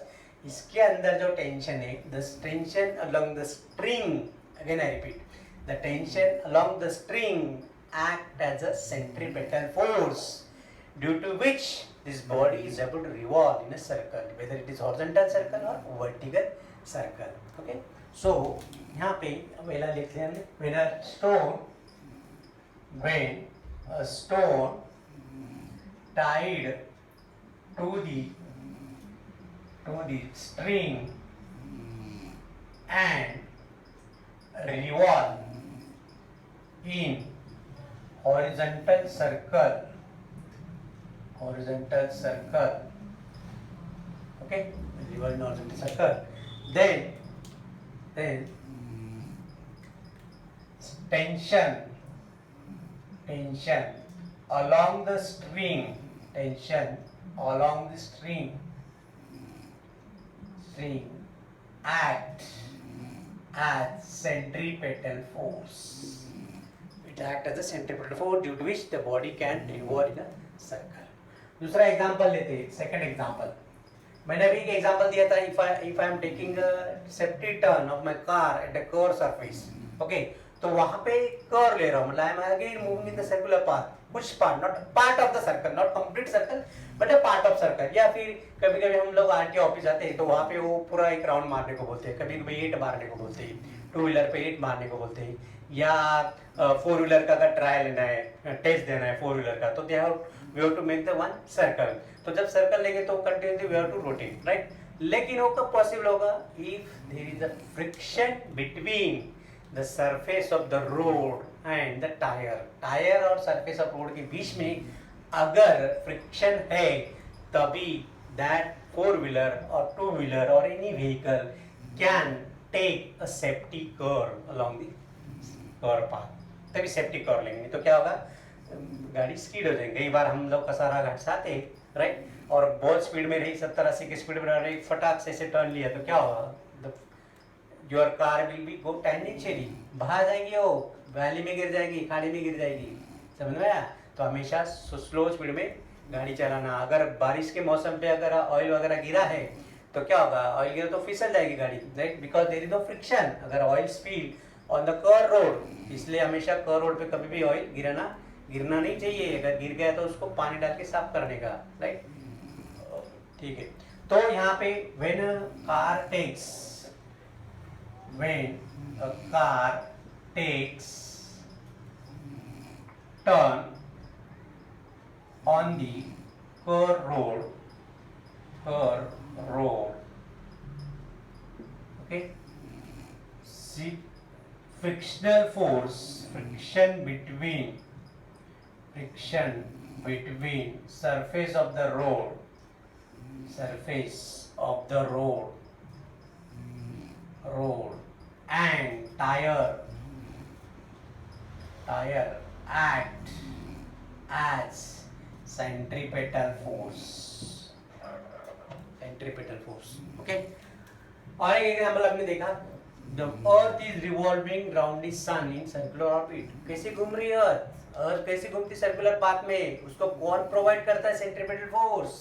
इसके अंदर जो टेंशन है, the tension along the string, again I repeat, the tension along the string act as a centripetal force due to which this body is able to revolve in a circle, whether it is horizontal circle or vertical circle, okay. So यहाँ पे पहला लिखते हैं, when a stone tied to the string and revolve in horizontal circle, okay, revolve in horizontal circle, then tension along the string act as centripetal force. It act as a centripetal force due to which the body can revolve in a circle. दूसरा example लेते हैं, second example. मैंने अभी एक example दिया था, if I am taking a safety turn of my car at a curved surface, okay, तो वहां पे कर्व ले रहा हूँ, मतलब I am again moving in the circular path, कुछ part, not part of the circle, not complete circle but a part of circle. या फिर कभी कभी हम लोग आरटीओ ऑफिस जाते हैं तो वहां पे वो पूरा एक राउंड मारने को बोलते हैं, कभी कभी 8 मारने को बोलते हैं, 2 व्हीलर पे 8 मारने को बोलते हैं, या 4 व्हीलर का अगर ट्रायल लेना है, टेस्ट देना है 4 व्हीलर का, तो they have we have to make the one circle. तो जब सर्कल लेंगे तो continuously we have to rotate, right. लेकिन वो कब पॉसिबल होगा, if there is a friction between the surface of the road and the tyre, tyre और surface ऑफ रोड के बीच में अगर फ्रिक्शन है, तभी दैट 4 व्हीलर और 2 व्हीलर और any vehicle can take a safety curve along the curve path, तभी सेफ्टी कर्व लेंगे। नहीं तो क्या होगा, गाड़ी स्कीड हो जाएगी। कई बार हम लोग कसारा घाट से आते, राइट, और बहुत स्पीड में रही, 70-80 की स्पीड में रही, फटाक से टर्न लिया तो क्या होगा, your car will be go tangentially, बाहर जाएगी, वो वैली में गिर जाएगी, खाड़ी में गिर जाएगी, समझ में आया। तो हमेशा स्लो स्पीड में गाड़ी चलाना। अगर बारिश के मौसम पे अगर ऑयल वगैरह गिरा है तो क्या होगा, ऑयल गिरा तो फिसल जाएगी गाड़ी, right, because there is no friction अगर oil speed on the curve road. इसलिए हमेशा कर्व रोड पे कभी भी ऑयल गिरना नहीं चाहिए। अगर गिर गया तो उसको पानी डाल के साफ करने का, राइट, ठीक है। तो यहाँ पे when a car takes turn on the curve road, okay, see, frictional force, friction between surface of the road and tire act as centripetal force, okay। और एक एग्जांपल आपने देखा, the earth is revolving round the sun in circular orbit। कैसे घूम रही है अर्थ कैसे घूमती सर्कुलर पाथ में, उसको कौन प्रोवाइड करता है centripetal force?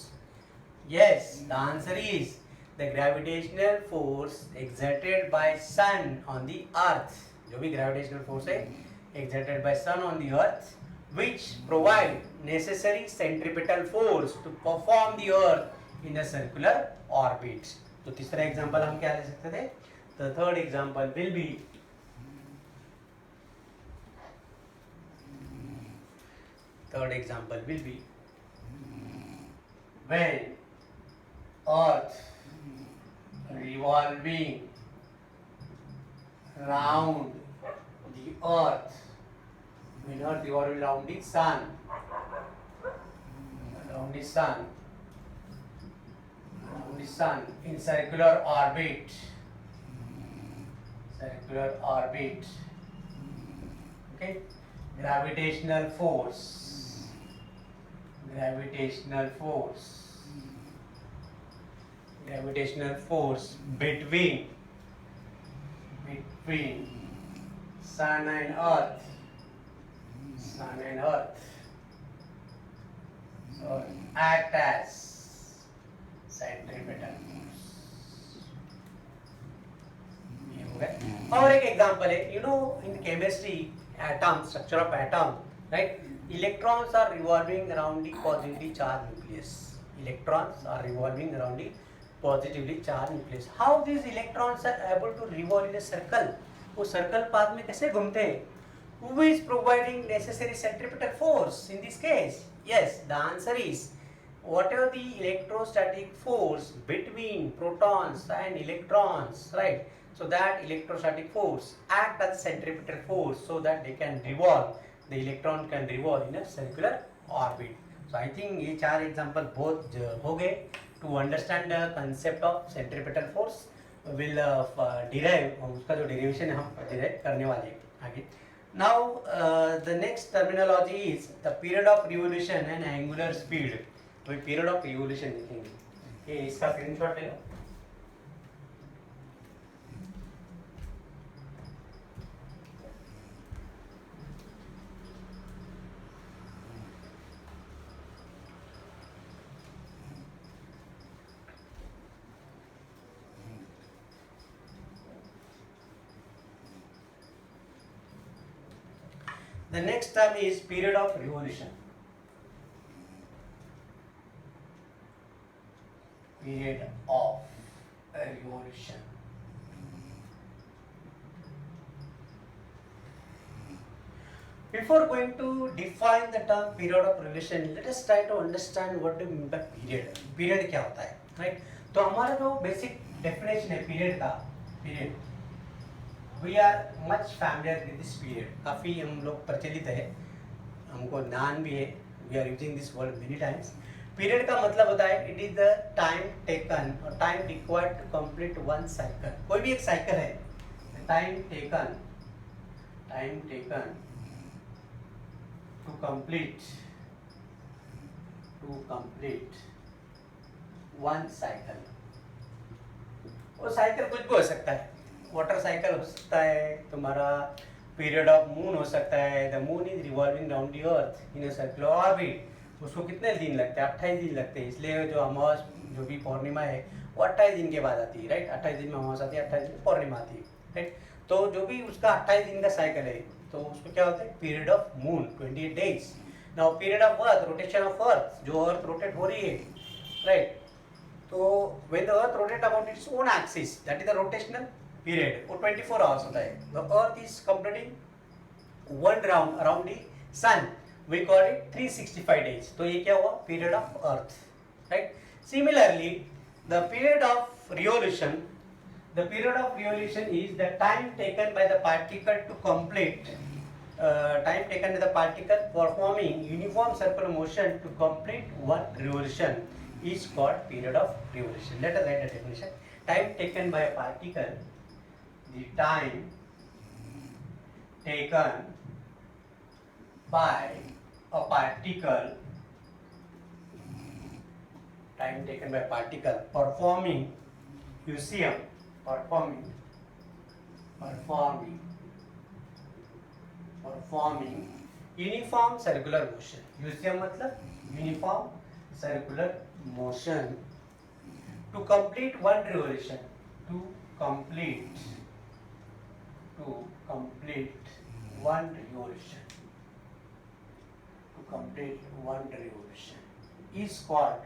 Yes, the answer is the gravitational force exerted by sun on the earth। जो भी gravitational force है exerted by sun on the earth which provide necessary centripetal force to perform the earth in a circular orbit। तो तीसरा example हम क्या ले सकते थे? The third example will be when earth revolving round the earth, when earth revolving round the sun in circular orbit, okay, gravitational force between sun and earth so act as centripetal force। ये हो गया। और एक example है, you know in chemistry atom, structure of atom, right, electrons are revolving around the positively charged nucleus। How these electrons are able to revolve in a circle? वो circle path में कैसे घूमते हैं? Who is providing necessary centripetal force in this case? Yes, the answer is whatever the electrostatic force between protons and electrons, right? So that electrostatic force act as centripetal force so that they can revolve, the electron can revolve in a circular orbit। So I think ये चार example बहुत हो गए to understand the concept of centripetal force। will derive, उसका जो derivation है हम derive करने वाले हैं आगे। Now the next terminology is the period of revolution and angular speed। तो period of revolution देखेंगे, ये इसका स्क्रीनशॉट ले लो। The next term is period of revolution. Period of revolution. Before going to define the term period of revolution, let us try to understand what do we mean by period. Period क्या होता है, right? तो हमारा जो basic definition है period का, period, we are much familiar with this period. काफी हम लोग प्रचलित है, हमको ज्ञान भी है. We are using this word many times. Period का मतलब होता है it is the time taken or time required to complete one cycle. कोई भी एक cycle है, time taken to complete one cycle. वो साइकिल कुछ भी हो सकता है, वाटर साइकिल हो सकता है, तुम्हारा पीरियड ऑफ मून हो सकता है, the moon is revolving round the earth in a circular orbit. उसको कितने दिन लगते हैं? 28 दिन लगते हैं. इसलिए जो अमावस जो भी पूर्णिमा है वो 28 दिन के बाद आती है, राइट? 28 दिन में अमावस आती है, 28 दिन में पूर्णिमा आती है, राइट? तो जो भी उसका 28 दिन का साइकिल है तो उसको क्या होता है? Period of moon 28 days. Now period of earth, rotation of earth, जो अर्थ रोटेट हो रही है, राइट? तो when the earth rotate about its own axis, that is the rotational period. वो 24 आवर्स होता है. The earth is completing one round around the sun, we call it 365 days. तो ये क्या हुआ? Period of earth, right? Similarly the period of revolution, the period of revolution is the time taken by the particle to complete performing uniform circular motion to complete one revolution is called period of revolution. Let us write the definition. Time taken by a particle, the time taken by a particle performing uniform circular motion. UCM मतलब uniform circular motion to complete one revolution. To complete one revolution is called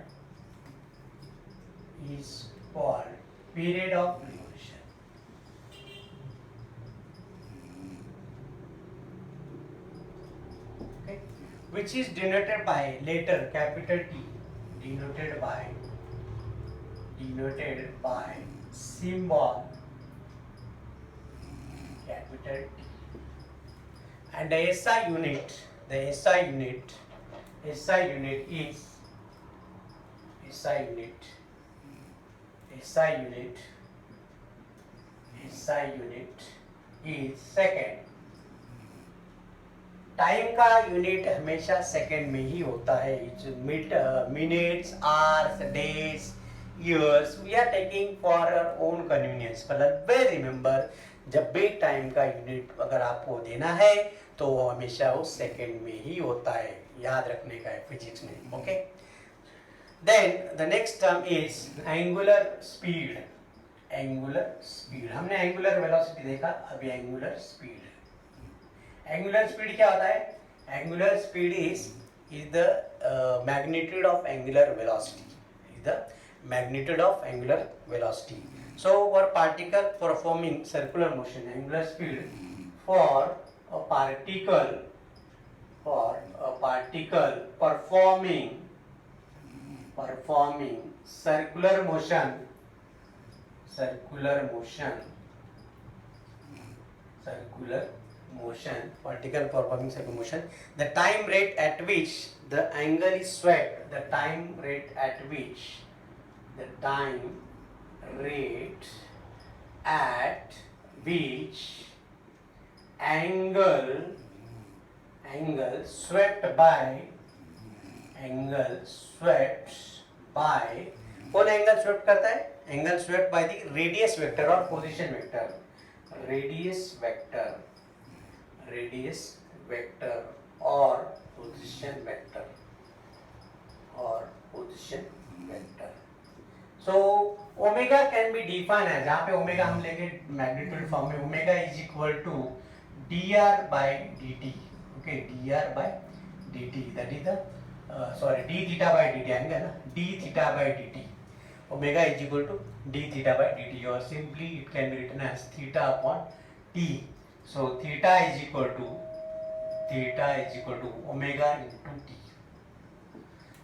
period of revolution. Okay, which is denoted by letter capital T, denoted by symbol capital T, and the SI unit is second. Time का unit हमेशा second में ही होता है. Minutes, hours, days, years we are taking for our own convenience, but remember जब भी time का unit अगर आपको देना है तो वो हमेशा उस सेकेंड में ही होता है. याद रखने का है फिजिक्स में. Okay, then the next term is angular speed. हमने एंगुलर वेलोसिटी देखा, अभी एंगुलर स्पीड. एंगुलर स्पीड क्या होता है? Angular speed is the magnitude of angular velocity. So for particle performing circular motion, angular speed for a particle performing circular motion, particle performing circular motion, the time rate at which the angle is swept, angle swept by कौन angle swept करता है? Angle swept by the radius vector और position vector. Radius vector और position vector. So omega can be define है, जहाँ पे omega हम लेंगे मैग्नीट्यूड फॉर्म में. Omega is equal to dr by dt. okay, dr by dt, that is the d theta by dt angle, d theta by dt, omega is equal to d theta by dt, or simply it can be written as theta upon t. So theta is equal to omega into t.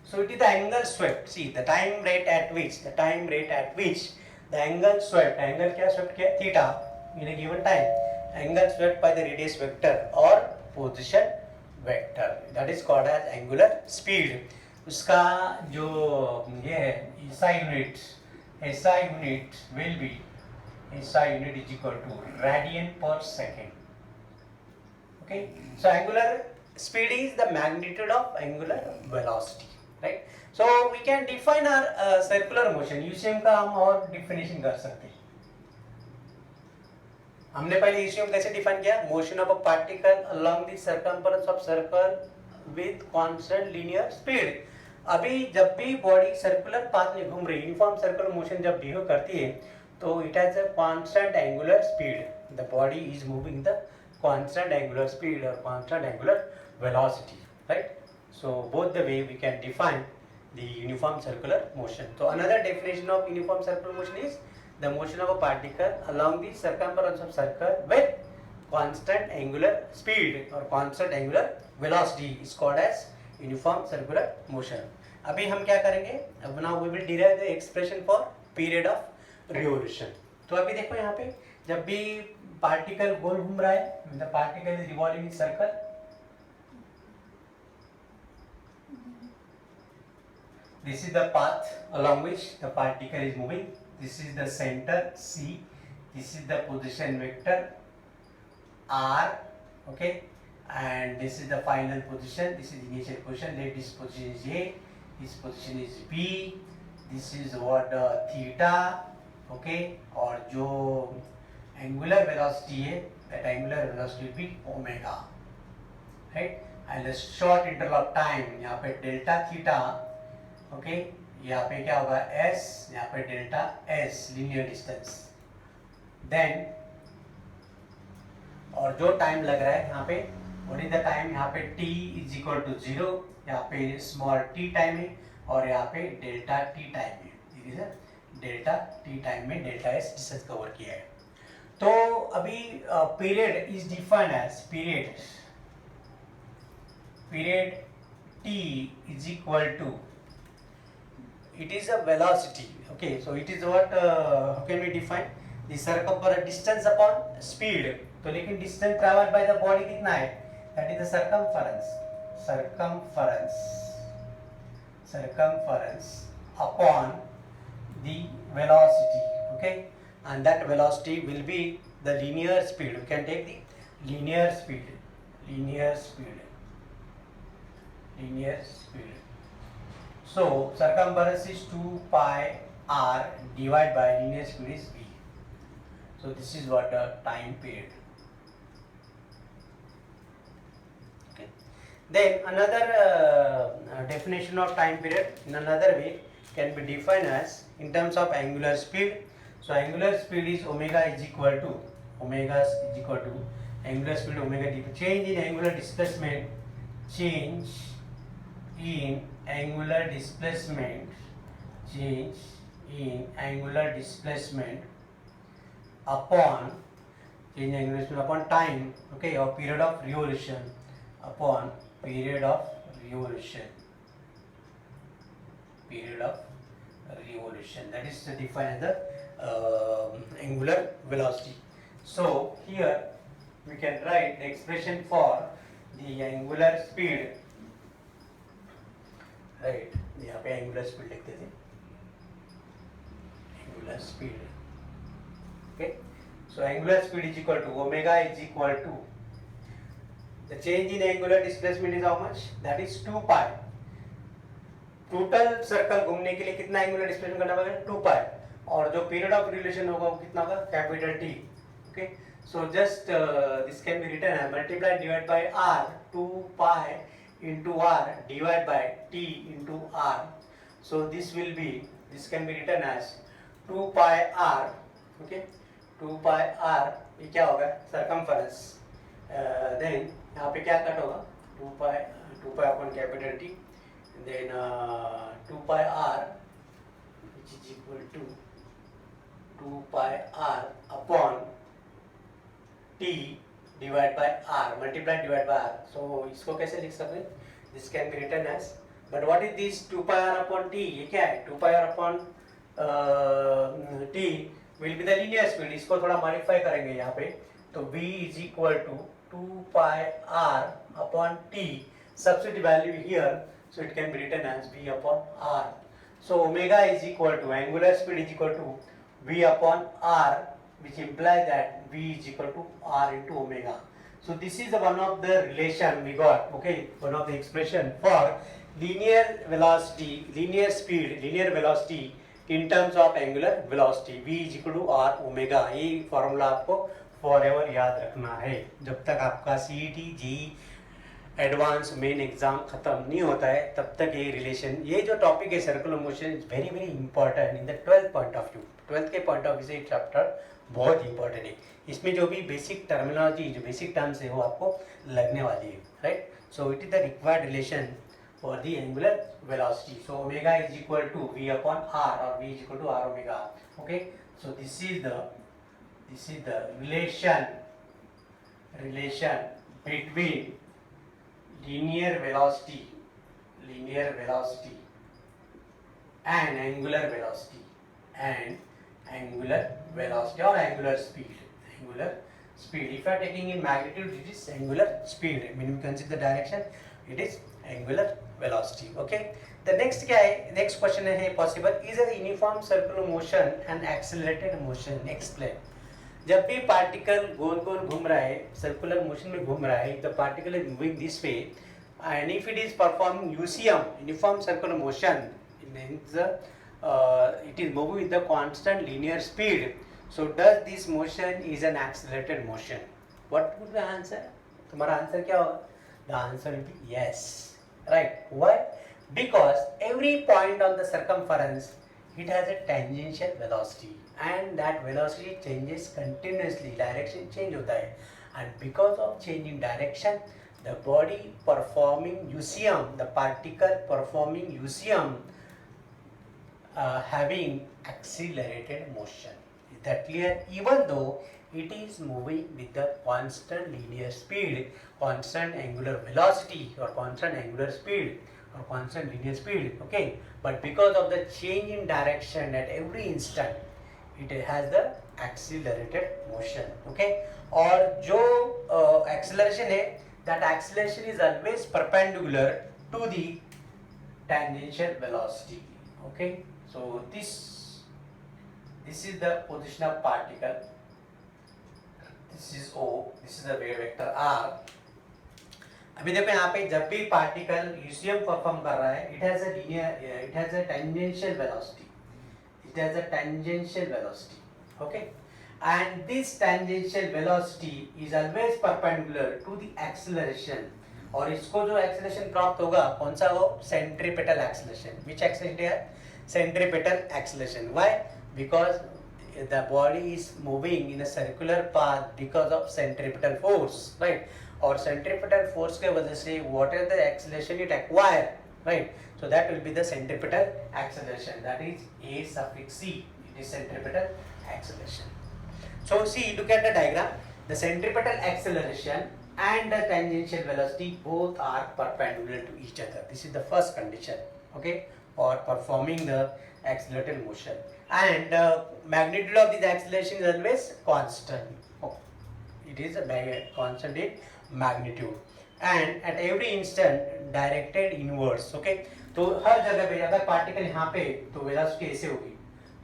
So it is the angle swept. See the time rate at which the angle swept, angle क्या swept किया, theta in a given time, angle swept by the radius vector or position vector, that is called as angular speed. उसका जो ये है SI unit will be, SI unit is equal to radian per second. Okay, so angular speed is the magnitude of angular velocity, right? So we can define our circular motion. UCM का हम और definition कर सकते हैं. हमने पहले UCM कैसे define किया? Motion of a particle along the circumference of circle with constant linear speed. अभी जब भी बॉडी सर्कुलर पाथ में घूम रही, यूनिफॉर्म सर्कुलर मोशन जब बिहेव करती है, तो it has a constant angular speed. The body is moving the constant angular speed or constant angular velocity, right? So both the way we can define the uniform circular motion. So another definition of uniform circular motion is the motion of a particle along the circumference of circle with constant angular speed or constant angular velocity is called as uniform circular motion. अभी हम क्या करेंगे? अब now we will derive the expression for period of revolution. तो अभी देखो यहाँ पे जब भी पार्टिकल गोल घूम रहा है, the particle is revolving in circle, this is the path along which the particle is moving, this is the center C, this is the position vector R, okay, and this is the final position, this is the initial position, let this position is A, this position is B, this is what theta, okay, और जो angular velocity है, that angular velocity will be omega, right? And the short interval of time, यहाँ पे delta theta, okay, यहाँ पे क्या होगा s, यहाँ पे delta s, linear distance. Then और जो टाइम लग रहा है यहाँ पे, what is the time? यहाँ पे t is equal to 0, यहाँ पे small t टाइम है और यहाँ पे delta t टाइम है. ठीक है, delta t टाइम में delta s डिस्टेंस कवर किया है. तो अभी period is defined as period t is equal to, it is a velocity. Okay, so it is what how can we define the circumference distance upon speed. तो लेकिन distance traveled by the body कितना है, that is the circumference upon the velocity. Okay, and that velocity will be the linear speed. We can take the linear speed. So circumference is 2 pi r divided by linear speed is v. So this is what the time period. Okay. Then another definition of time period in another way can be defined as in terms of angular speed. So angular speed is omega is equal to angular speed omega d. Change in angular displacement upon time, okay, or period of revolution upon period of revolution. That is defined as the angular velocity. So here we can write the expression for the angular speed. Right, यहाँ पे angular speed लिखते थे, angular speed. Okay, so angular speed is equal to omega is equal to the change in angular displacement is how much? That is 2 pi. Total circle घूमने के लिए कितना angular displacement करना पड़ेगा? 2 पाई. और जो पीरियड ऑफ रिवोल्यूशन होगा वो कितना होगा? Capital T. Okay, so just this can be written as multiply divide by r 2 pi into r divided by t into r. So this can be written as 2 pi r. Okay, 2 pi r ये क्या होगा? circumference. Then यहाँ पे क्या cut होगा, 2 pi upon capital T, then 2 pi r which is equal to 2 pi r upon t divide by r, multiply divide by r. So इसको कैसे लिख सकते हैं, this can be written as, but what is this 2 pi r upon t, ये क्या है, 2 pi r upon t will be the linear speed. इसको थोड़ा मॉडिफाई करेंगे यहाँ पे, तो v is equal to 2 pi r upon t, substitute value here, so it can be written as v upon r. So omega is equal to, angular speed is equal to v upon r, which implies that v is equal to r into omega. So this is the one of the relation we got, okay, one of the expression for linear velocity, linear speed, linear velocity in terms of angular velocity. v is equal to r omega. ये formula आपको forever याद रखना है जब तक आपका CET JEE advance main exam खत्म नहीं होता है, तब तक ये रिलेशन, ये जो टॉपिक है circular motion is very very important in the 12th point of view. 12th के पॉइंट ऑफ व्यू से ये चैप्टर बहुत इंपॉर्टेंट है. इसमें जो भी बेसिक टर्मिनोलॉजी, जो बेसिक टर्म्स है वो आपको लगने वाली है, right. So it is the required relation for the angular velocity. So omega is equal to v upon r और v is equal to r omega. Okay, so this is the relation between linear velocity and angular velocity or angular speed. If you are taking in magnitude, it is angular speed. When we consider the direction, it is angular velocity. Okay, the next क्या है, next question है possible is a uniform circular motion and accelerated motion. Explain. जब भी particle गोल गोल घूम रहा है, circular motion में घूम रहा है, the particle is moving this way and if it is performing UCM, uniform circular motion, it is moving with the constant linear speed. So does this motion is an accelerated motion? What would be the answer? तुम्हारा answer क्या होगा? The answer will be yes, right. Why? Because every point on the circumference, it has a tangential velocity and that velocity changes continuously, direction change होता है, and because of change in direction, the body performing UCM, the particle performing UCM having accelerated motion. Is that clear? Even though it is moving with the constant linear speed, constant angular velocity or constant angular speed or constant linear speed, okay, but because of the change in direction at every instant, it has the accelerated motion. Okay, और जो acceleration है, that acceleration is always perpendicular to the tangential velocity. Okay, so this is the position of particle, this is O, this is the wave vector R. अभी देखो यहाँ पे जब भी particle UCM perform कर रहा है, it has a tangential velocity. It has a tangential velocity, okay, and this tangential velocity is always perpendicular to the acceleration. और इसको जो acceleration प्राप्त होगा कौन सा हो, centripetal acceleration. Which acceleration है? Centripetal acceleration. Why? Because the body is moving in a circular path because of centripetal force, right? और centripetal force के वजह से whatever the acceleration it acquire, right? So that will be the centripetal acceleration. That is A suffix C. It is centripetal acceleration. So see, look at the diagram. The centripetal acceleration and the tangential velocity both are perpendicular to each other. This is the first condition, okay, for performing the accelerated motion. And magnitude of this acceleration is always constant. Oh, it is a constant in magnitude. And at every instant directed inwards. Okay, तो हर जगह पे अगर particle यहाँ पे तो velocity ऐसे होगी,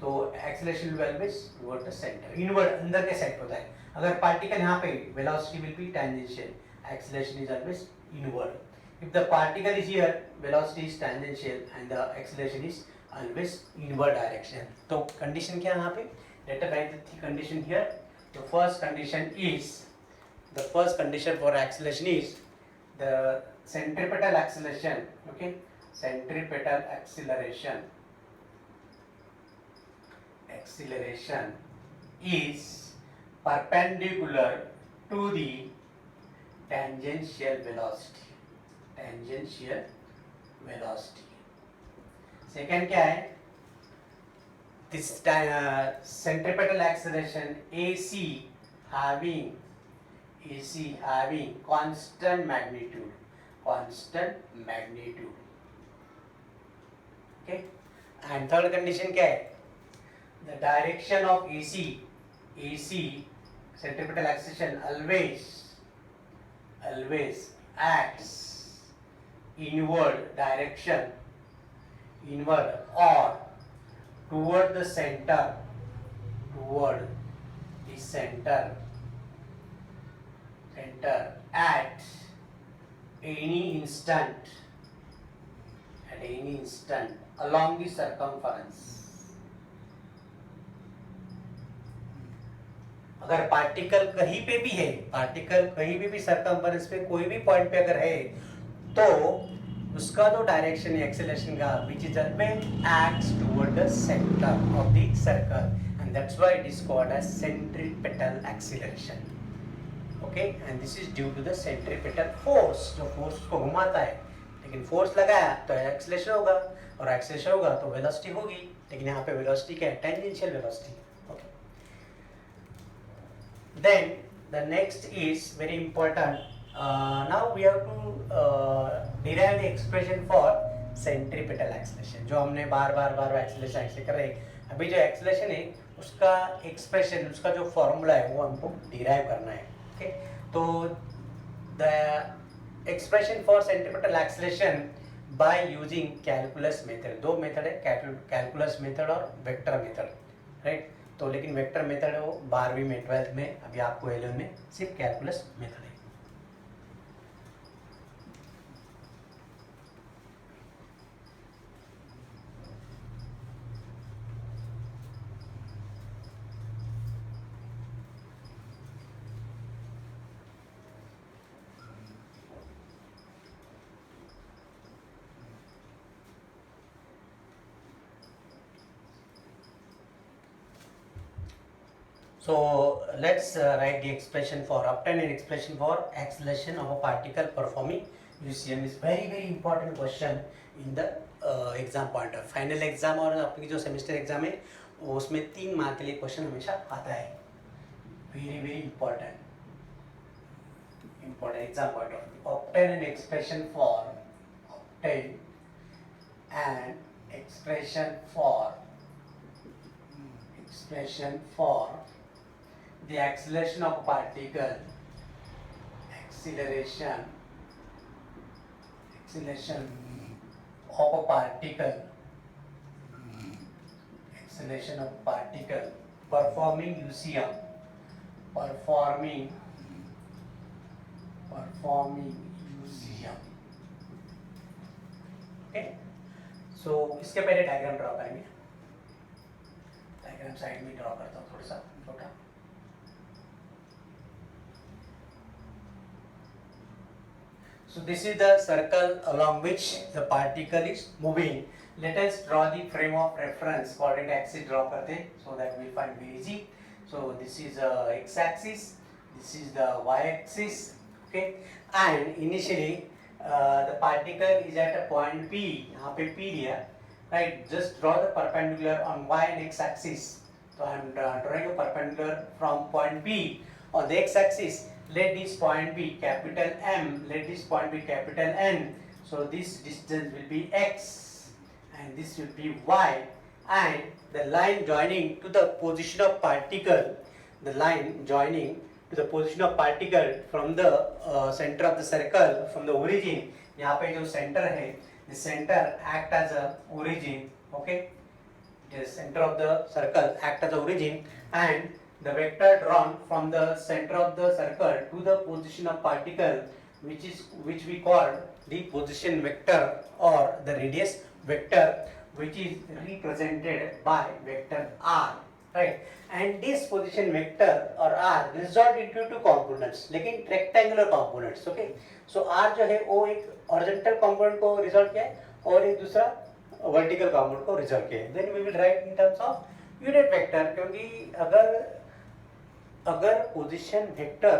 तो acceleration will always toward the centre, inward, अंदर के साइड होता है. अगर पार्टिकल यहाँ पे velocity will B tangential, acceleration is always inward. If the particle is here, velocity is tangential and the acceleration is always inward direction. तो condition क्या है यहाँ पे? Let us right the condition here. The first condition for acceleration is the centripetal acceleration. Okay, centripetal acceleration is perpendicular to the tangential velocity, tangential velocity. Second क्या है, this centripetal acceleration AC having constant magnitude, okay। and third condition क्या है, the direction of AC centripetal acceleration always acts inward or toward the center at any instant along the circumference। अगर particle कहीं पे भी है, circumference पे कोई भी पॉइंट पे अगर है, तो उसका जो डायरेक्शन है एक्सेलरेशन का, which is always acts toward the center of the circle, and that's why it is called as centripetal acceleration, okay। and this is due to the centripetal force, जो force को घुमाता है, लेकिन force लगाया तो acceleration होगा, और acceleration होगा तो वेलोसिटी होगी, लेकिन यहाँ पे वेलोसिटी क्या है, tangential velocity, okay। then the next is very important, now we have to derive the expression for centripetal acceleration, जो हमने बार बार एक्सेलरेशन ऐसे कर रहे हैं, अभी जो एक्सेलरेशन है उसका एक्सप्रेशन, उसका जो फॉर्मूला है वो हमको डिराइव करना है, ओके। तो the expression for centripetal acceleration by using calculus method, दो मेथड है, कैलकुलस मेथड और वेक्टर मेथड, राइट। तो लेकिन वेक्टर मेथड है वो 12वीं में 12th में, अभी आपको 11 में सिर्फ कैलकुलस मेथड है। So let's write the expression for, obtain an expression for acceleration of a particle performing UCM is very important question in the exam point of final exam, और आपकी जो सेमेस्टर एग्जाम है उसमें 3 mark के लिए question हमेशा आता है, very important exam point of, obtain an expression for the acceleration of a particle, performing UCM, okay। so इसके पहले डायग्राम ड्रॉ करेंगे, डायग्राम साइड में ड्रॉ करता हूँ थोड़ा सा छोटा। So this is the circle along which the particle is moving. Let us draw the frame of reference, coordinate axis draw करते हैं, so that we find very easy. So this is x axis, this is the y axis, okay, and initially the particle is at a point P, यहाँ पे P लिया, right, just draw the perpendicular on y and x axis. So I am drawing a perpendicular from point P on the x axis. Let this point be capital M, let this point be capital N. So this distance will be x and this will be y, and the line joining to the position of particle, from the center of the circle, from the origin, यहाँ पे जो center है, the center act as a origin, okay, the center of the circle act as a origin, and the vector drawn from the center of the circle to the position of particle, which we call the position vector or the radius vector, which is represented by vector r, right। and this position vector or r result into two components, लेकिन rectangular components, okay। so r जो है वो एक horizontal component को result किया है और एक दूसरा vertical component को result किया है। then we will write in terms of unit vector, क्योंकि अगर position vector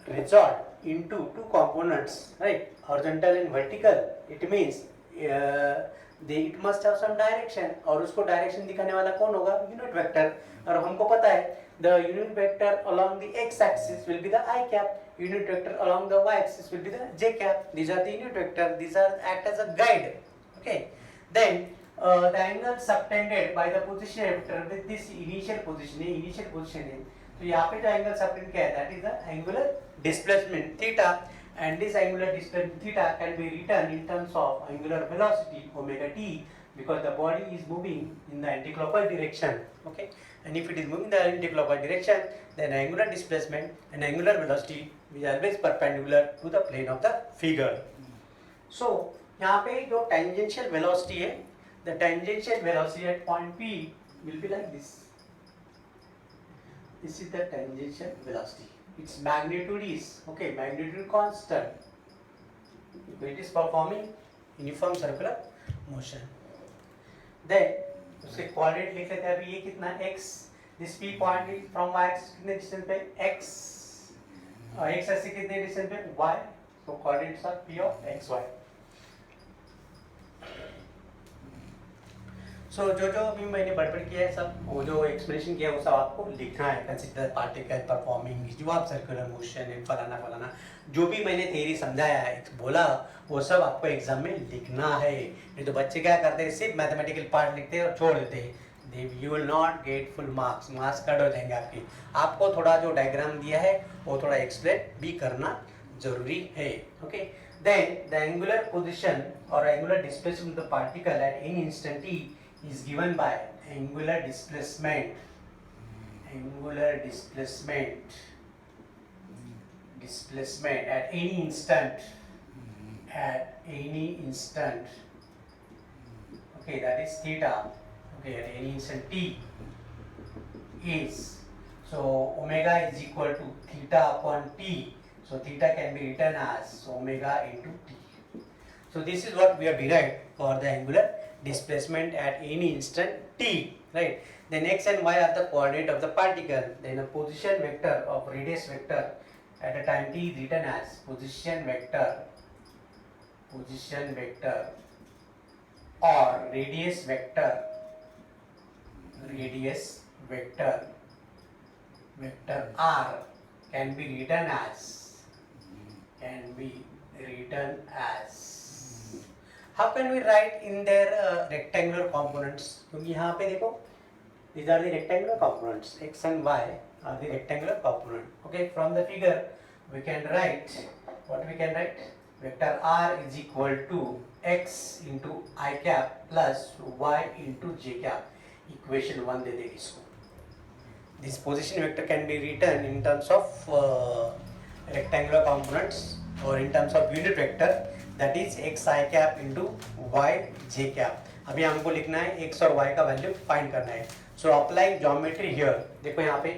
resolved into two components, right? Horizontal and vertical. It means it must have some direction, और उसको direction दिखाने वाला कौन होगा? Unit vector. और हमको पता है the unit vector along the x-axis will be the I cap. Unit vector along the y-axis will be the j cap. These are the unit vector. These are act as a guide. Okay. Then the angle subtended by the position vector with this initial position है. तो यहाँ पे जो angle subtended क्या है? That is the angular displacement theta. And this angular displacement theta can be written in terms of angular velocity omega t, because the body is moving in the anticlockwise direction. Okay, and if it is moving in the anticlockwise direction, then angular displacement and angular velocity is always perpendicular to the plane of the figure. So यहाँ पे जो tangential velocity है, the tangential velocity at point P will be like this. This is the tangential velocity. Its magnitude is, okay, magnitude constant. It is performing uniform circular motion. Then उसके coordinate लिख लेते हैं. अभी ये कितना x, this P point is from y axis कितने distance पे x, x axis कितने distance पे y. So coordinates are P of x y. So जो अभी मैंने बड़बड़ किया है सब, वो जो एक्सप्रेशन किया है वो सब आपको लिखना है. Consider particle performing revolve circular motion and फलाना जो भी मैंने थ्योरी समझाया है बोला वो सब आपको एग्जाम में लिखना है. नहीं तो बच्चे क्या करते हैं, सिर्फ मैथमेटिकल पार्ट लिखते हैं और छोड़ देते हैं. You will not get full marks cut हो जाएंगे आपके. आपको थोड़ा जो डायग्राम दिया है वो थोड़ा एक्सप्लेन भी करना जरूरी है. Okay, then the angular position और angular displacement of the particle at any instant t is given by angular displacement at any instant, okay, that is theta. Okay, at any instant t is, so omega is equal to theta upon t, so theta can be written as omega into t. So this is what we have derived for the angular displacement at any instant t, right? Then x and y are the coordinate of the particle. Then a position vector of radius vector at a time t is written as position vector or radius vector r can be written as how can we write in their rectangular components? क्योंकि यहाँ पे देखो, these are the rectangular components. X and y are the rectangular component. Okay, from the figure we can write what we can write. Vector r is equal to x into I cap plus y into j cap. Equation 1 दे देंगे इसको. This position vector can be written in terms of rectangular components or in terms of unit vector. That is x I cap into y j cap. अभी हमको लिखना है x और y का value find करना है. So apply geometry here. देखो यहाँ पे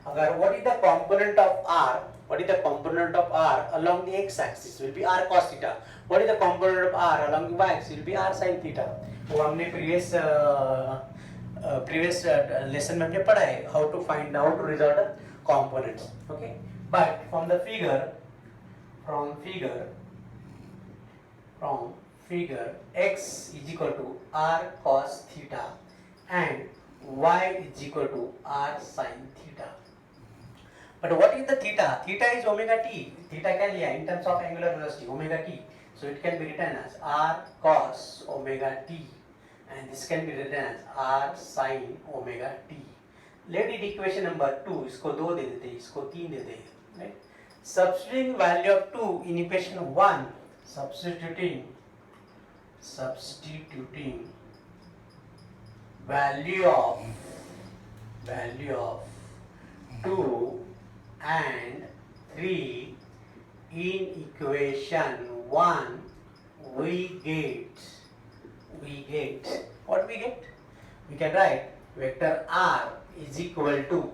अगर what is the component of r along the x axis will be r cos theta. What is the component of r along the y axis will be r sin theta. वो हमने previous lesson में हमने पढ़ा है how to resolve the components. Okay, but from figure x is equal to r cos theta and y is equal to r sin theta. But what is the theta? Theta is omega t. Theta क्या लिया in terms of angular velocity omega t. So it can be written as r cos omega t and this can be written as r sin omega t. Let it equation number 2. इसको 2 दे देते हैं, इसको 3 दे देते हैं. Right? Substituting value of 2 in equation 1. Substituting value of 2 and 3 in equation 1, we get what we get? We can write vector r is equal to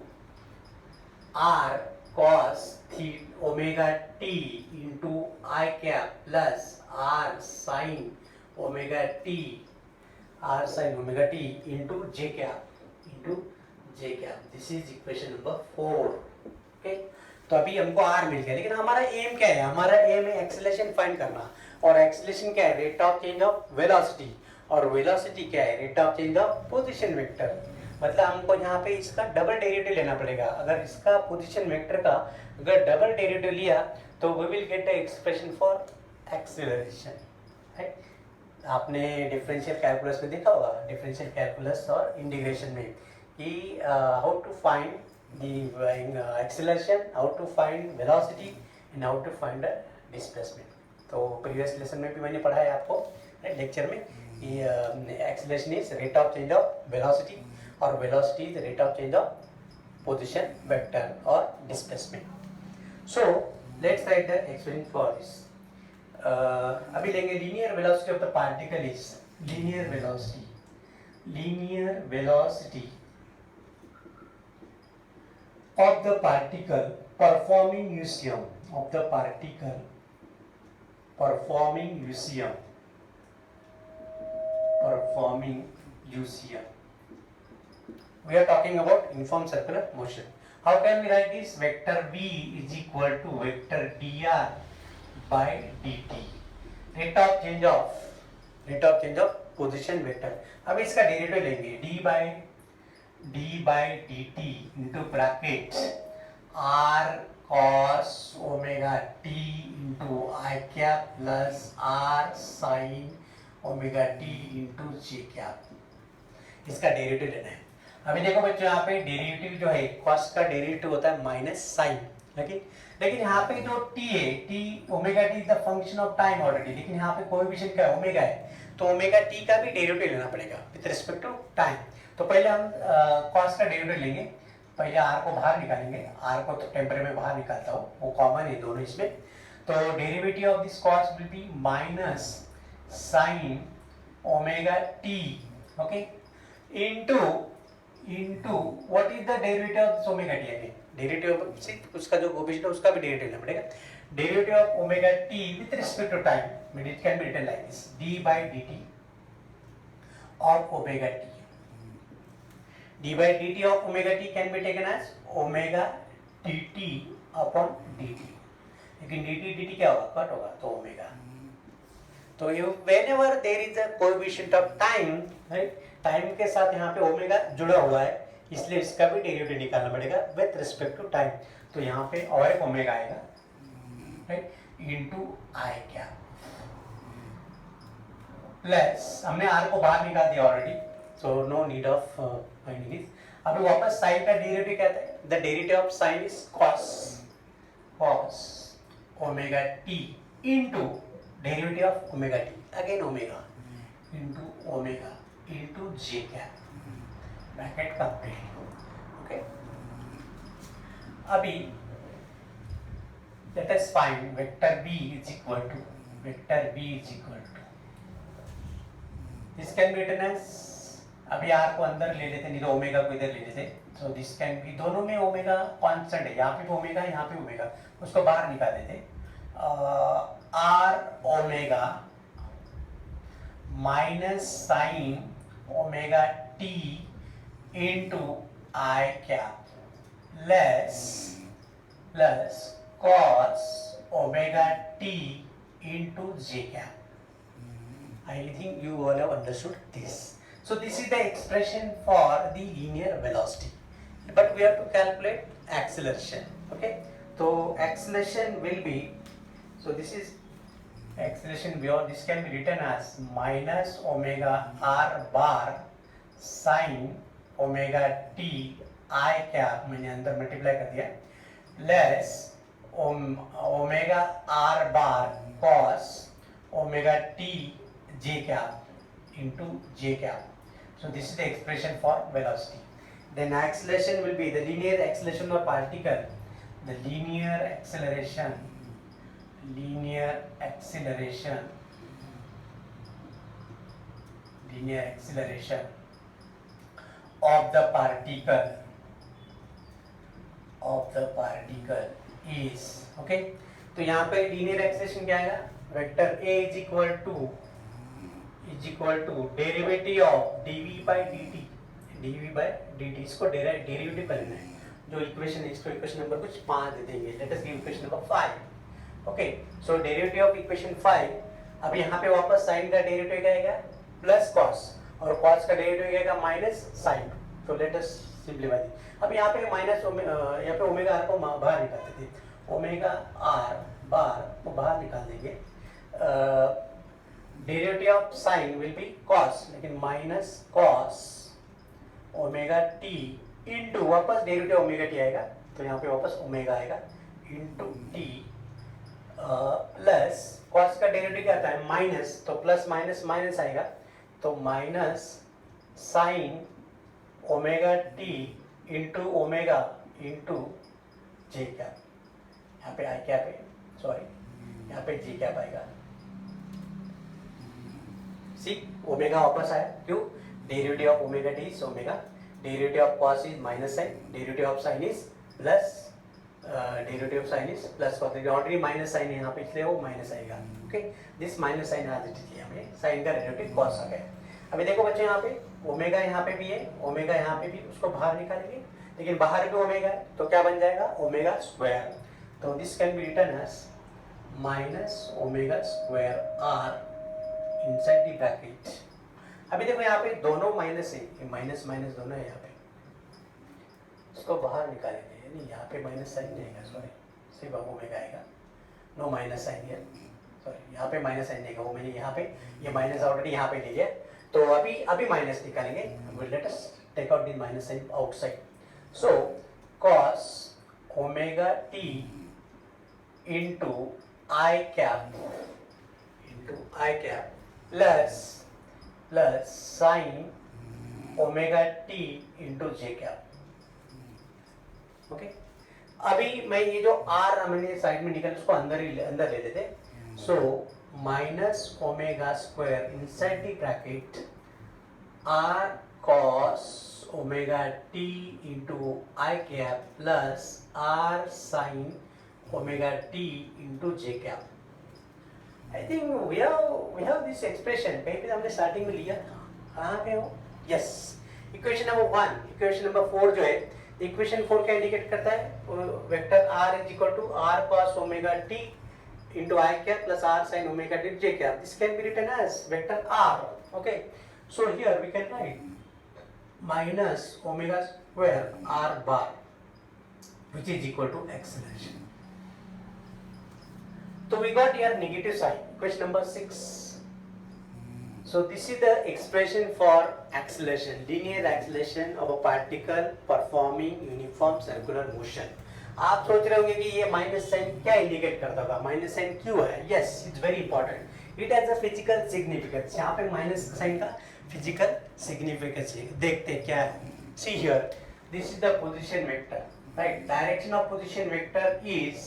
r cos theta omega t into I cap plus r sin omega t into j cap. This is equation number 4. Okay, तो अभी हमको r मिल गया, लेकिन हमारा M क्या है, हमारा M है एक्सेलरेशन फाइंड करना, और एक्सेलरेशन क्या है, rate of change of velocity, और वेलोसिटी क्या है, rate of change of position vector. मतलब हमको यहाँ पे इसका डबल डेरिवेटिव लेना पड़ेगा। अगर इसका पोजीशन वेक्टर का अगर डबल डेरिवेटिव लिया तो we will get the expression for acceleration, right. आपने डिफरेंशियल कैलकुलस में देखा होगा, डिफरेंशियल कैलकुलस और इंटीग्रेशन में, कि how to find the acceleration, how to find velocity and how to find the displacement. तो प्रीवियस लेसन में भी मैंने पढ़ाया आपको लेक्चर में कि acceleration is rate of change of velocity और velocity is rate of change of position vector और displacement. So let's write the expression for this. अभी लेंगे linear velocity of the particle is linear velocity of the particle performing museum we are talking about uniform circular motion. How can we write this? Vector v is equal to vector dr by dt, rate of change of position vector. अब इसका derivative लेंगे, d by dt into bracket r cos omega t into I cap plus r sin omega t into j cap, इसका derivative लेना है। अभी देखो बच्चों, यहाँ पे डेरिवेटिव जो है cos का डेरिवेटिव होता है माइनस साइन, लेकिन यहाँ पे जो t है, t omega t is the function of time already, लेकिन यहाँ पे कोएफिशिएंट क्या है, ओमेगा है, तो ओमेगा t का भी डेरिवेटिव लेना पड़ेगा विद रिस्पेक्ट टू टाइम। तो पहले हम cos का डेरिवेटिव लेंगे, पहले r को बाहर निकालेंगे, r को तो टेम्परेरी में बाहर निकालता हूँ, वो कॉमन है दोनों इसमें। तो derivative of this cos will be minus sine omega t, okay, into what is the derivative of this omega t, again derivative से उसका जो कोएफिशिएंट है उसका भी डेरिवेटिव लेना पड़ेगा। Derivative of omega t with respect to time, mean it can be written like this, d by dt of omega t. d by dt of omega t can be taken as omega dt upon dt, लेकिन dt क्या होगा, cut होगा, तो omega. तो ये whenever there is a coefficient of time, right, time के साथ यहाँ पे ओमेगा जुड़ा हुआ है, इसलिए इसका भी डेरिवेटिव निकालना पड़ेगा विथ रिस्पेक्ट टू टाइम। तो यहाँ पे और एक ओमेगा आएगा, राइट, इनटू आई क्या प्लस, हमने r को बाहर निकाल दिया already, so no need of finding this. अभी वापस साइन का डेरिवेटिव क्या है, the derivative of sine is cos omega t into derivative of omega t, again omega into omega into j क्या, ब्रैकेट कंप्लीट, ओके। अभी let us find vector b is equal to this can be written as, अभी r को अंदर ले लेते, नहीं तो omega को इधर ले लेते, सो दिस कैन बी, दोनों में ओमेगा कांस्टेंट है, यहाँ पे भी ओमेगा, यहाँ पे ओमेगा, उसको बाहर निकाल देते, r omega minus sine omega t into I cap plus cos omega t into j cap. I think you all have understood this. So this is the expression for the linear velocity, but we have to calculate acceleration, okay. So acceleration will be, so this is acceleration beyond, this can be written as minus omega r bar sin omega t I cap, मैंने अंदर multiply कर दिया, plus omega r bar cos omega t j cap into j cap. So this is the expression for velocity. Then acceleration will be the linear acceleration of particle, the linear acceleration of the particle is, okay. तो यहाँ पे linear acceleration क्या आएगा, vector a is equal to derivative of dv by dt, इसको derivative कर लेना है, जो इक्वेशन है इसको इक्वेशन नंबर कुछ 5 दे देंगे. Let us give equation number 5. Okay, so derivative of equation 5. अब यहाँ पे वापस साइन का डेरिवेटिव क्या आएगा प्लस कॉस, और कॉस का डेरिवेटिव क्या आएगा माइनस साइन. तो लेट अस सिंप्लीफाई. अब यहाँ पे माइनस यहाँ पे ओमेगा आर को बाहर निकालते थे. ओमेगा आर बार को बाहर निकाल देंगे. Derivative of sine will be cos, लेकिन minus cos omega T into वापस डेरिवेटिव ओमेगा टी आएगा, तो यहाँ पे वापस ओमेगा आएगा इंटू टी प्लस कॉस का डेरिवेटिव क्या आता है माइनस, तो प्लस माइनस माइनस आएगा, तो minus sine omega T into omega into j cap. यहाँ पे आई कैप है, सॉरी यहाँ पे जी कैप आएगा. सी ओमेगा वापस आया, क्यों? Derivative of omega T is omega, derivative of cos is minus sine, derivative of sine is plus, derivative of sine is plus cos. Already minus sine है यहाँ पे, इसलिए वो माइनस आएगा. ओके, दिस माइनस साइन आ जाती है हमें, साइन का डेरिवेटिव कॉस आ गया. अभी देखो बच्चे यहाँ पे ओमेगा यहाँ पे भी है, ओमेगा यहाँ पे भी, उसको बाहर निकालेंगे, लेकिन बाहर भी ओमेगा है, तो क्या बन जाएगा ओमेगा स्क्वायर. तो this can be written as minus omega square r inside the bracket. अभी देखो यहाँ पे दोनों माइनस है, माइनस माइनस दोनों है यहाँ पे, इसको बाहर निकालेंगे. नहीं यहाँ पे माइनस साइन नहीं आएगा, सॉरी सिर्फ ओमेगा आएगा, नो माइनस साइन है, सॉरी यहाँ पे माइनस साइन नहीं आएगा. वो मैंने यहाँ पे ये माइनस ऑलरेडी यहाँ पे ले लिया, तो अभी माइनस निकालेंगे. Let us take out the minus sine outside. So cos omega T into i cap plus sine omega T into j cap. Okay, अभी मैं ये जो आर मैंने साइड में निकाल उसको अंदर ले लेते. So minus omega square inside the bracket r cos omega T into i cap plus r sine omega T into j cap. I think we have this expression, कहीं पे हमने स्टार्टिंग में लिया था. कहाँ गए हो? Yes, equation number 1. Equation number 4 जो है, इक्वेशन 4 क्या इंडिकेट करता है? Vector r is equal to r cos omega t into I cap plus r sin omega t j cap. This can be written as vector r. Okay, so here we can write minus omega square r bar, which is equal to acceleration. So we got here negative sign. Question number 6. So this is the expression for acceleration, linear acceleration of a particle performing uniform circular motion. आप सोच रहे होंगे कि ये minus sign क्या indicate करता होगा, minus sign क्यों है? Yes, it's very important. It has a physical significance. यहाँ पे माइनस साइन का फिजिकल सिग्निफिकेंस है. देखते क्या है. See here, this is the position vector, right? Direction of position vector is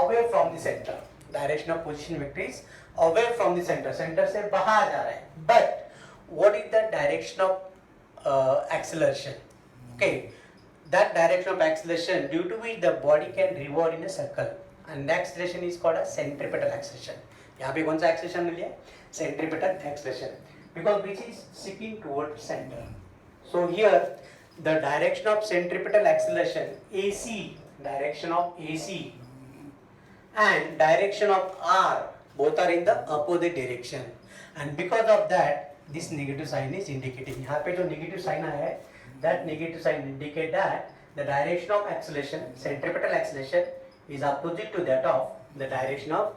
away from the centre. Direction of position vector is away from the center, centre से बाहर जा रहा है. But what is the direction of acceleration? Okay, that direction of acceleration due to which the body can revolve in a circle, and the acceleration is called as centripetal acceleration. यहाँ पे कौन सा acceleration मिल गया? Centripetal acceleration, because which is seeking toward center. So here the direction of centripetal acceleration AC, direction of AC and direction of R both are in the opposite direction, and because of that this negative sign is indicating. यहाँ पे जो negative sign आया है, that negative sign indicate that the direction of acceleration, centripetal acceleration, is opposite to that of the direction of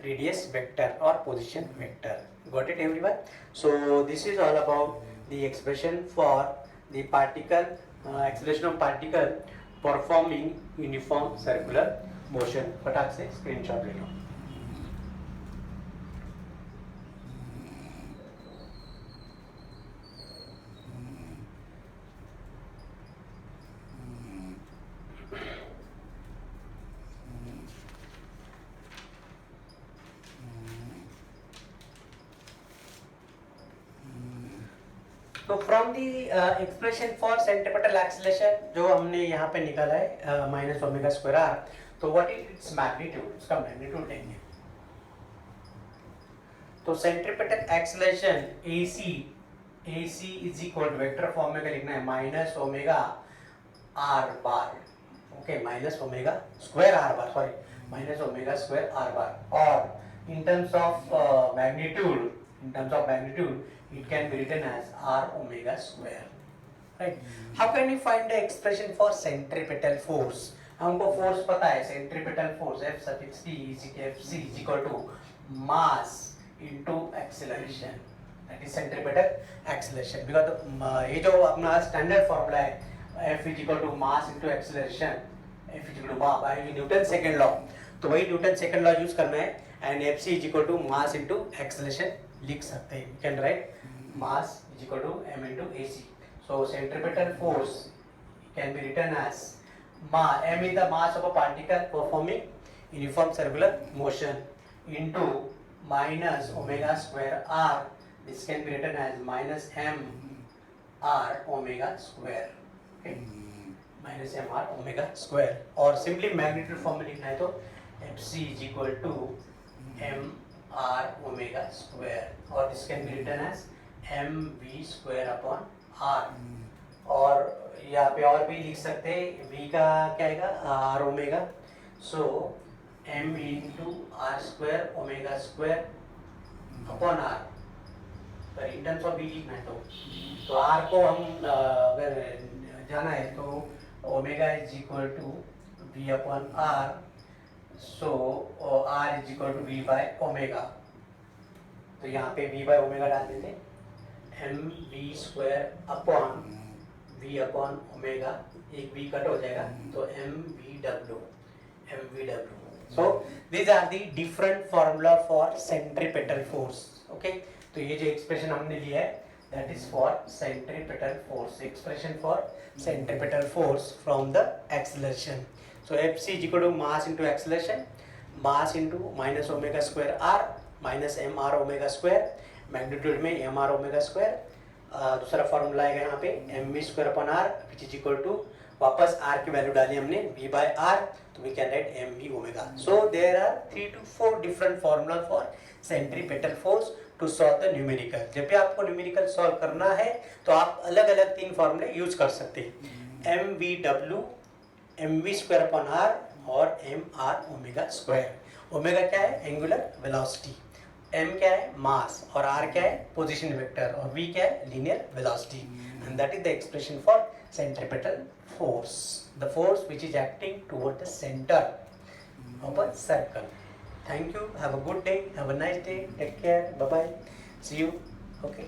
radius vector or position vector. Got it, everyone? So this is all about the expression for the particle, acceleration of particle performing uniform circular motion. फटाक से screenshot ले लो. तो from the expression for centripetal acceleration जो हमने यहाँ पे निकाला है माइनस ओमेगा स्क्वायर आर, तो व्हाट इज इट्स मैग्नीट्यूड, इसका मैग्नीट्यूड लेंगे. तो centripetal acceleration AC is equal to vector form में क्या लिखना है, minus omega r bar. Okay, minus omega square r bar, sorry, minus omega square r bar. Or in terms of magnitude, it can be written as r omega square. Right? How can we find the expression for centripetal force? हमको force पता है, centripetal force F suffix T FC is equal to mass into acceleration. That is centripetal acceleration. Because ये जो अपना standard formula है F is equal to mass into acceleration, F is equal to by Newton second law, तो वही Newton second law use करना है and FC is equal to mass into acceleration लिख सकते हैं. You can write mass is equal to m into AC. So centripetal force can be written as m is the mass of a particle performing uniform circular motion into minus omega square r. This can be written as minus m r omega square. Okay, minus m r omega square. और simply magnitude form में लिखना है तो Fc is equal to m r omega square. और this can be written as mv square upon r. और यहाँ पे और भी लिख सकते हैं, v का क्या आएगा r omega, so m into r square omega square upon r. पर इन टर्म्स ऑफ v लिखना है तो r को हम अगर जाना है तो omega is equal to v upon r, so r is equal to v by omega. तो यहाँ पे v बाय ओमेगा डाल देते, M we square upon v upon omega, एक v कट हो जाएगा तो M we W. So these are the different formula for centripetal force. Okay, तो ये जो एक्सप्रेशन हमने लिया है that is for centripetal force, expression for centripetal force from the acceleration. So F C is equal to mass into acceleration, mass into minus omega square R minus M are omega square, magnitude में M are omega square. दूसरा formula आएगा यहाँ पे M we square upon R which is equal to, वापस R की value डाली हमने V by R, तो V can write M V omega. So there are 3 to 4 different formula for centripetal force to solve the numerical. जब भी आपको numerical solve करना है तो आप अलग अलग 3 फॉर्मूले यूज कर सकते हैं, एम वी डब्ल्यू, m we square upon r और m are omega square. Omega क्या है, एंगुलर वेलोसिटी, m क्या है मास, और r क्या है पोजीशन वेक्टर, और v क्या है linear velocity. And that is the expression for centripetal force, the force which is acting toward the centre of a circle. Thank you, have a good day, have a nice day, take care, bye bye, see you. Okay.